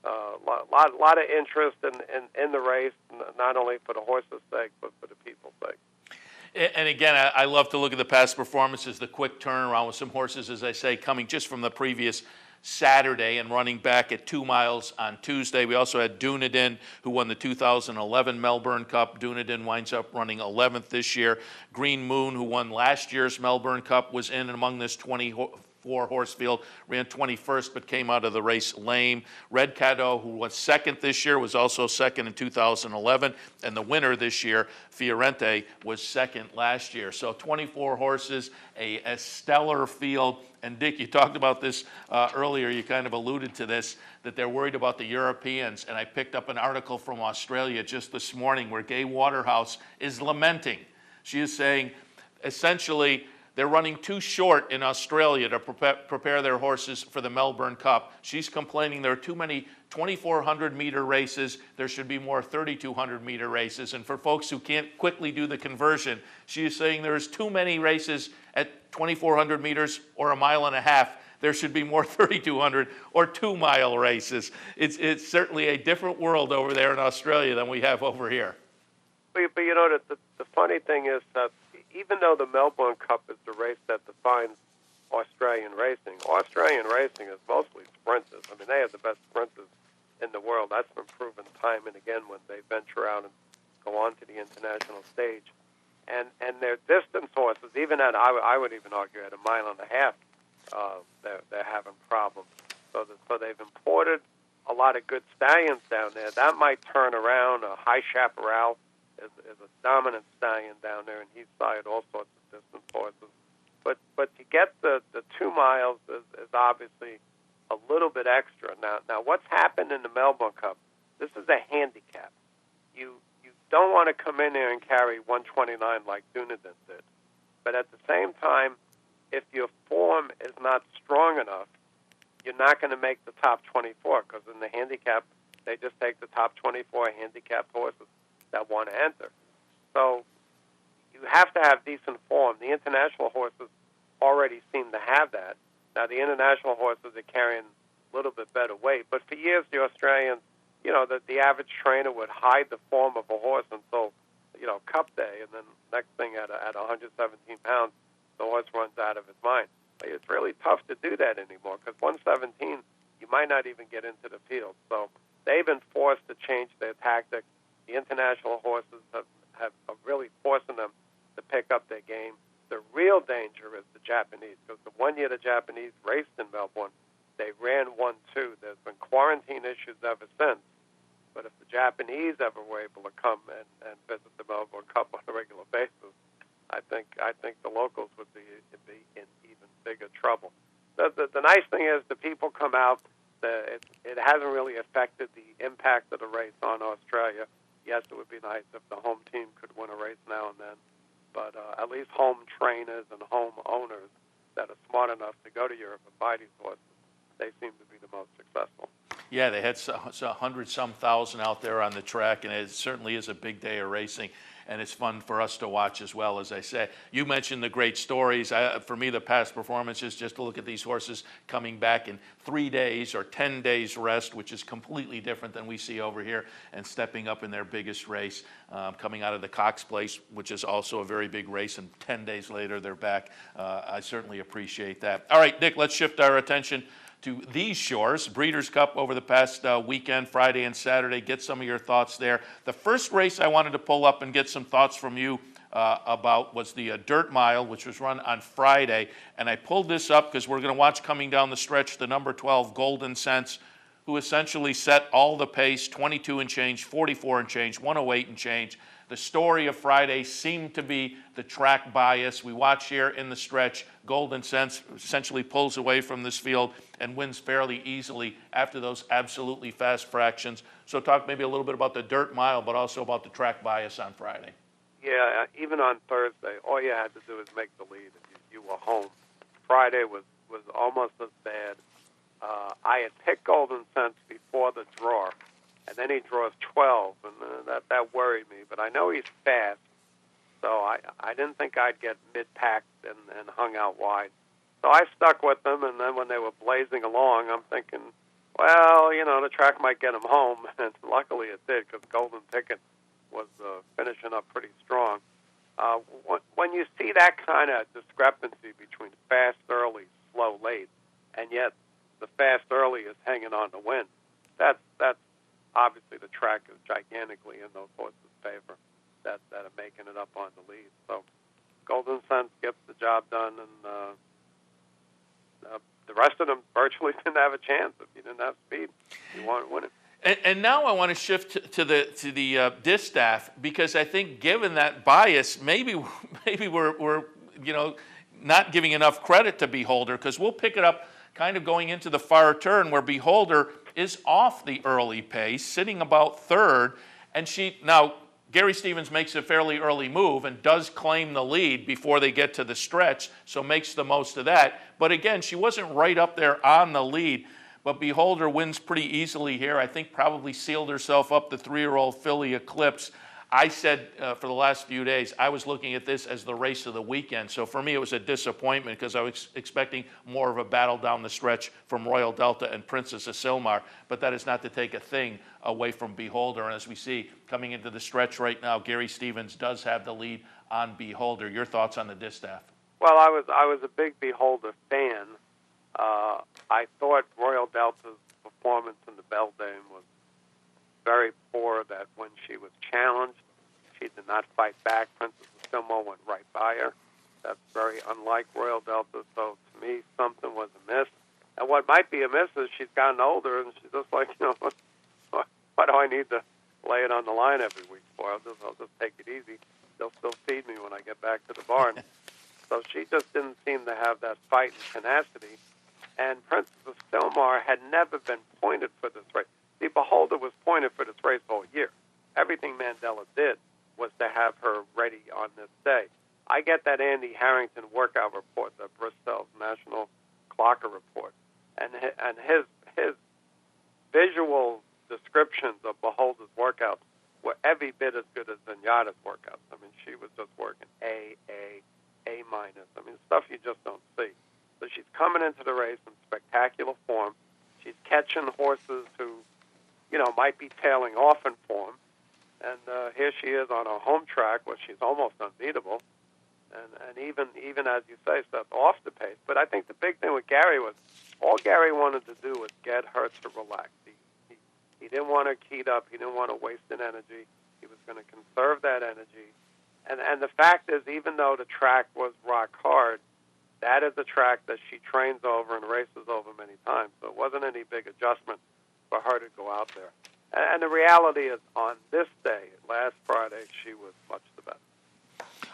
Speaker 11: a lot of interest in the race, not only for the horses' sake, but for the people's sake.
Speaker 2: And again, I love to look at the past performances, the quick turnaround with some horses, as I say, coming just from the previous Saturday and running back at 2 miles on Tuesday. We also had Dunedin, who won the 2011 Melbourne Cup. Dunedin winds up running 11th this year. Green Moon, who won last year's Melbourne Cup, was in among this 24-horse field, ran 21st, but came out of the race lame. Red Cadeau, who was 2nd this year, was also 2nd in 2011. And the winner this year, Fiorente, was 2nd last year. So 24 horses, a stellar field. And Dick, you talked about this earlier, you kind of alluded to this, that they're worried about the Europeans. And I picked up an article from Australia just this morning where Gay Waterhouse is lamenting. She is saying, essentially, they're running too short in Australia to prepare their horses for the Melbourne Cup. She's complaining there are too many 2,400-meter races. There should be more 3,200-meter races. And for folks who can't quickly do the conversion, she is saying there's too many races at 2,400 meters or a mile and a half. There should be more 3,200 or 2-mile races. It's certainly a different world over there in Australia than we have over here.
Speaker 11: But the funny thing is that even though the Melbourne Cup is the race that defines Australian racing is mostly sprinters. I mean, they have the best sprinters in the world. That's been proven time and again when they venture out and go on to the international stage. And their distance horses, even at, I would even argue at a mile and a half, they're having problems. So they've imported a lot of good stallions down there. That might turn around. High Chaparral is a dominant stallion down there, and he's sired all sorts of distance horses. But to get the 2 miles is obviously a little bit extra. Now what's happened in the Melbourne Cup, this is a handicap. You don't want to come in there and carry 129 like Dunedin did. But at the same time, if your form is not strong enough, you're not going to make the top 24, because in the handicap, they just take the top 24 handicapped horses that want to enter. So you have to have decent form. The international horses already seem to have that. Now, the international horses are carrying a little bit better weight. But for years, the Australians, the average trainer would hide the form of a horse until, Cup Day, and then next thing at 117 pounds, the horse runs out of his mind. But it's really tough to do that anymore, because 117, you might not even get into the field. So they've been forced to change their tactic. The international horses have really forcing them to pick up their game. The real danger is the Japanese, because the one year the Japanese raced in Melbourne, they ran 1-2. There's been quarantine issues ever since. But if the Japanese ever were able to come and visit the Melbourne Cup on a regular basis, I think the locals would be in even bigger trouble. The nice thing is the people come out. It hasn't really affected the impact of the race on Australia. Yes, it would be nice if the home team could win a race now and then, but at least home trainers and home owners that are smart enough to go to Europe and buy these horses, they seem to be the most successful.
Speaker 2: Yeah, they had 100-some thousand out there on the track, and it certainly is a big day of racing, and it's fun for us to watch as well, as I say. You mentioned the great stories. For me, the past performances, just to look at these horses coming back in 3 days or 10 days rest, which is completely different than we see over here, and stepping up in their biggest race, coming out of the Cox Place, which is also a very big race, and 10 days later they're back. I certainly appreciate that. All right, Dick, let's shift our attention to these shores. Breeders' Cup over the past weekend, Friday and Saturday. Get some of your thoughts there. The first race I wanted to pull up and get some thoughts from you about was the Dirt Mile, which was run on Friday. And I pulled this up because we're going to watch coming down the stretch the number 12 Golden Sense, who essentially set all the pace, 22 and change, 44 and change, 108 and change. The story of Friday seemed to be the track bias. We watch here in the stretch, Golden Sense essentially pulls away from this field and wins fairly easily after those absolutely fast fractions. So talk maybe a little bit about the Dirt Mile, but also about the track bias on Friday.
Speaker 11: Yeah, even on Thursday, all you had to do was make the lead and you were home. Friday was almost as bad. I had picked Golden Sense before the draw, and then he draws 12, and that worried me. But I know he's fast, so I didn't think I'd get mid-packed and hung out wide. So I stuck with them, and then when they were blazing along, I'm thinking, well, the track might get him home, and luckily it did, because Golden Ticket was finishing up pretty strong. When you see that kind of discrepancy between fast early, slow late, and yet the fast early is hanging on to win, that's obviously the track is gigantically in those horses' favor that are making it up on the lead. So Golden Sense gets the job done, and the rest of them virtually didn't have a chance. If you didn't have speed, you wanted to win it.
Speaker 2: And now I want to shift to the distaff, because I think given that bias, maybe we're not giving enough credit to Beholder, because we'll pick it up kind of going into the far turn where Beholder is off the early pace, sitting about third, and now Gary Stevens makes a fairly early move and does claim the lead before they get to the stretch, so makes the most of that. But again, she wasn't right up there on the lead. But Beholder wins pretty easily here. I think probably sealed herself up the 3-year-old filly Eclipse. I said for the last few days, I was looking at this as the race of the weekend. So for me, it was a disappointment because I was expecting more of a battle down the stretch from Royal Delta and Princess Asilmar. But that is not to take a thing away from Beholder. And as we see coming into the stretch right now, Gary Stevens does have the lead on Beholder. Your thoughts on the distaff?
Speaker 11: Well, I was a big Beholder fan. I thought Royal Delta's performance in the Beldame was very poor, that when she was challenged, she did not fight back. Princess Asilmar went right by her. That's very unlike Royal Delta, so to me, something was amiss. And what might be amiss is she's gotten older, and she's just like, why do I need to lay it on the line every week for? I'll just take it easy. They'll still feed me when I get back to the barn. So she just didn't seem to have that fight and tenacity. And Princess Asilmar had never been pointed for this race. The Beholder was pointed for this race all year. Everything Mandella did was to have her ready on this day. I get that Andy Harrington workout report, the Bristol's National Clocker report, and his visual descriptions of Beholder's workouts were every bit as good as Zenyatta's workouts. I mean, she was just working A minus. I mean, stuff you just don't see. So she's coming into the race in spectacular form. She's catching horses who, might be tailing off in form. And here she is on a home track where she's almost unbeatable. And even as you say, Seth, off the pace. But I think the big thing with Gary was all Gary wanted to do was get her to relax. He didn't want her keyed up. He didn't want to waste an energy. He was going to conserve that energy And the fact is, even though the track was rock hard, that is a track that she trains over and races over many times. So it wasn't any big adjustment for her to go out there. And the reality is, on this day, last Friday, she was much the best.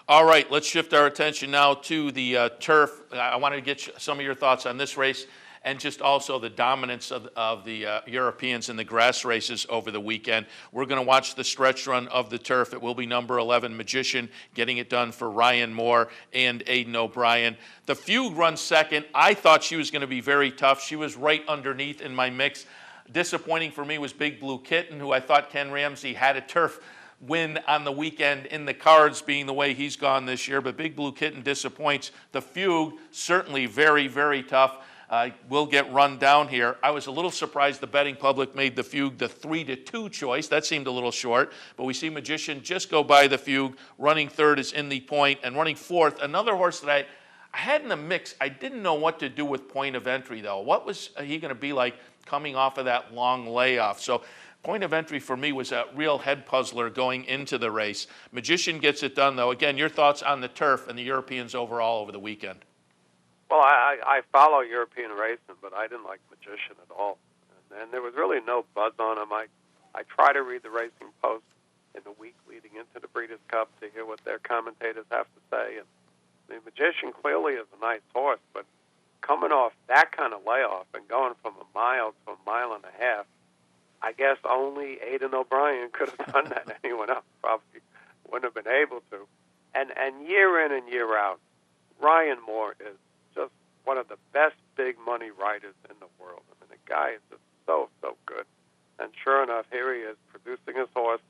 Speaker 2: All right, let's shift our attention now to the turf. I wanted to get some of your thoughts on this race and just also the dominance of the Europeans in the grass races over the weekend. We're going to watch the stretch run of the turf. It will be number 11, Magician, getting it done for Ryan Moore and Aiden O'Brien. The Fugue runs second. I thought she was going to be very tough. She was right underneath in my mix. Disappointing for me was Big Blue Kitten, who I thought Ken Ramsey had a turf win on the weekend in the cards, being the way he's gone this year. But Big Blue Kitten disappoints. The Fugue, certainly very, very tough. Will get run down here. I was a little surprised the betting public made the Fugue the 3-2 choice. That seemed a little short, but we see Magician just go by the Fugue. Running third is In the Point, and running fourth, another horse that I had in the mix. I didn't know what to do with Point of Entry, though. What was he going to be like coming off of that long layoff? So Point of Entry for me was a real head puzzler going into the race. Magician gets it done, though. Again, your thoughts on the turf and the Europeans overall over the weekend?
Speaker 11: Well, I follow European racing, but I didn't like Magician at all. And there was really no buzz on him. I try to read the Racing Post in the week leading into the Breeders' Cup to hear what their commentators have to say. And the Magician clearly is a nice horse, but coming off that kind of layoff and going from a mile to a mile and a half, I guess only Aiden O'Brien could have done that. Anyone else probably wouldn't have been able to. And year in and year out, Ryan Moore is just one of the best big money riders in the world. I mean, the guy is just so good. And sure enough, here he is producing his horse,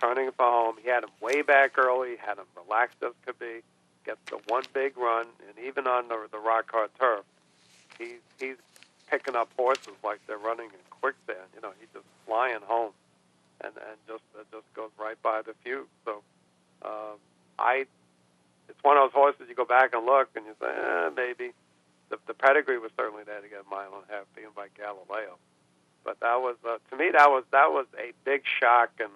Speaker 11: turning for home. He had him way back early, had him relaxed as could be, gets the one big run, and even on the rock hard turf, he's picking up horses like they're running in quicksand. You know, he's just flying home, and just goes right by the Fugue. So it's one of those horses you go back and look and you say, maybe. The pedigree was certainly there to get a mile and a half, being by Galileo. But that was, to me, that was a big shock. And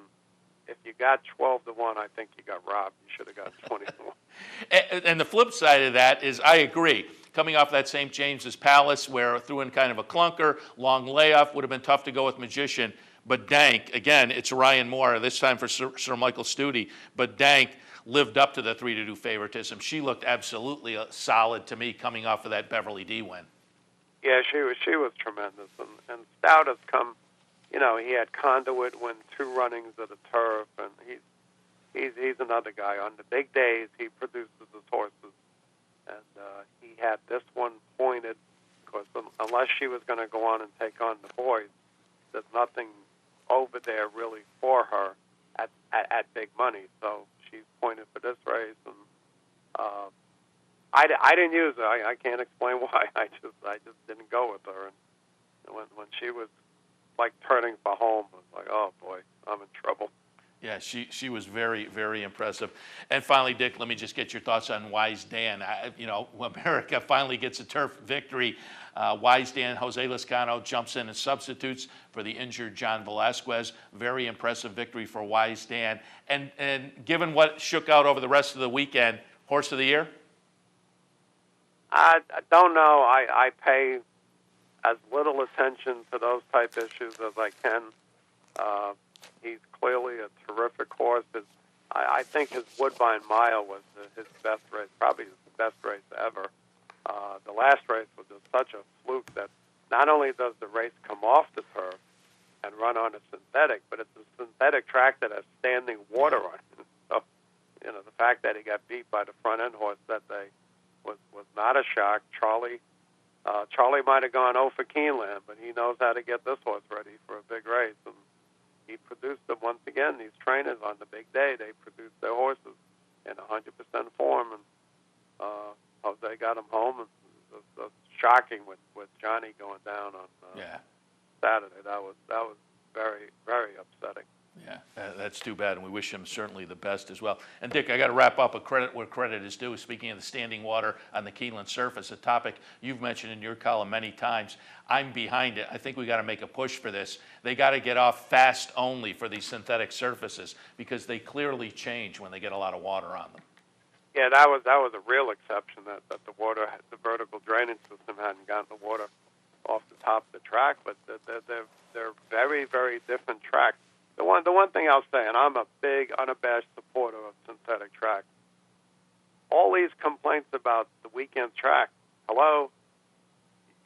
Speaker 11: if you got 12-1, I think you got robbed. You should have got 20-1.
Speaker 2: And the flip side of that is, I agree. Coming off that St. James's Palace, where threw in kind of a clunker, long layoff, would have been tough to go with Magician. But Dank, again, it's Ryan Moore, this time for Sir Michael Studi. But Dank lived up to the 3-2 favoritism. She looked absolutely solid to me coming off of that Beverly D win.
Speaker 11: Yeah, she was tremendous. And Stout has come, you know, he had Conduit win 2 runnings at a turf, and he's another guy. On the big days, he produces his horses. And he had this one pointed, because unless she was going to go on and take on the boys, there's nothing over there really for her at big money. So she's pointed for this race, and I didn't use her. I can't explain why. I just didn't go with her. And when she was like turning for home, I was like, oh boy, I'm in trouble.
Speaker 2: Yeah, she was very, very impressive. And finally, Dick, let me just get your thoughts on Wise Dan. America finally gets a turf victory. Wise Dan, Jose Lezcano jumps in and substitutes for the injured John Velasquez. Very impressive victory for Wise Dan. And given what shook out over the rest of the weekend, Horse of the Year?
Speaker 11: I don't know. I pay as little attention to those type issues as I can. He's clearly a terrific horse. I think his Woodbine Mile was his best race, probably his best race ever. The last race was just such a fluke that not only does the race come off the turf and run on a synthetic, but it's a synthetic track that has standing water on it. So, you know, the fact that he got beat by the front end horse that day was not a shock. Charlie might have gone 0 for Keeneland, but he knows how to get this horse ready for a big race. And he produced them once again. These trainers on the big day, they produced their horses in 100% form, and Jose got them home. And it was shocking with Johnny going down on Saturday. That was very, very upsetting.
Speaker 2: Yeah, that's too bad, and we wish him certainly the best as well. And Dick, I got to wrap up a credit where credit is due. Speaking of the standing water on the Keeneland surface, a topic you've mentioned in your column many times. I'm behind it. I think we got to make a push for this. They got to get off fast only for these synthetic surfaces because they clearly change when they get a lot of water on them.
Speaker 11: Yeah, that was a real exception that the vertical drainage system hadn't gotten the water off the top of the track, but they're very, very different tracks. The one thing I'll say, and I'm a big, unabashed supporter of synthetic tracks. All these complaints about the weekend track. Hello,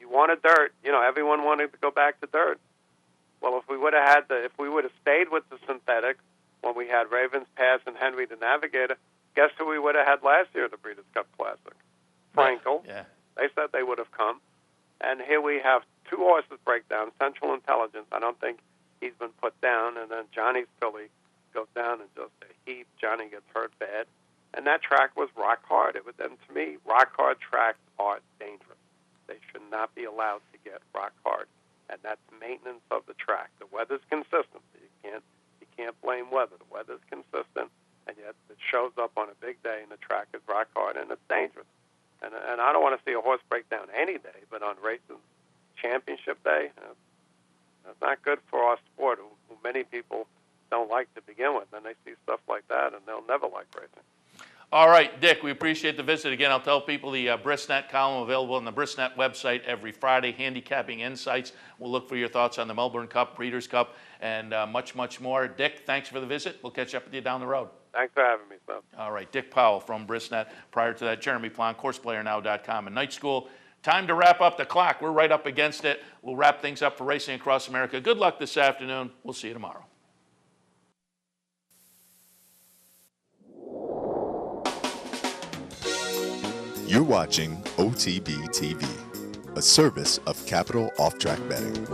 Speaker 11: you wanted dirt. Everyone wanted to go back to dirt. Well, if we would have stayed with the synthetic when we had Ravens Pass and Henry the Navigator, guess who we would have had last year at the Breeders' Cup Classic? Frankel.
Speaker 2: Yeah.
Speaker 11: They said they would have come. And here we have two horses break down. Central Intelligence, I don't think he's been put down. And then Johnny's filly goes down in just a heap. Johnny gets hurt bad. And that track was rock hard. And to me, rock hard tracks are dangerous. They should not be allowed to get rock hard. And that's maintenance of the track. The weather's consistent. You can't blame weather. The weather's consistent. And yet it shows up on a big day and the track is rock hard and it's dangerous. And I don't want to see a horse break down any day, but on racing championship day, that's not good for our sport, who many people don't like to begin with. And they see stuff like that and they'll never like racing.
Speaker 2: All right, Dick, we appreciate the visit. Again, I'll tell people the Brisnet column available on the Brisnet website every Friday, Handicapping Insights. We'll look for your thoughts on the Melbourne Cup, Breeders' Cup, and much, much more. Dick, thanks for the visit. We'll catch up with you down the road.
Speaker 11: Thanks for having me, Seth.
Speaker 2: All right, Dick Powell from Brisnet. Prior to that, Jeremy Plonk, CoursePlayerNow.com, and Night School. Time to wrap up the clock. We're right up against it. We'll wrap things up for Racing Across America. Good luck this afternoon. We'll see you tomorrow.
Speaker 1: You're watching OTB TV, a service of Capital Off-Track Betting.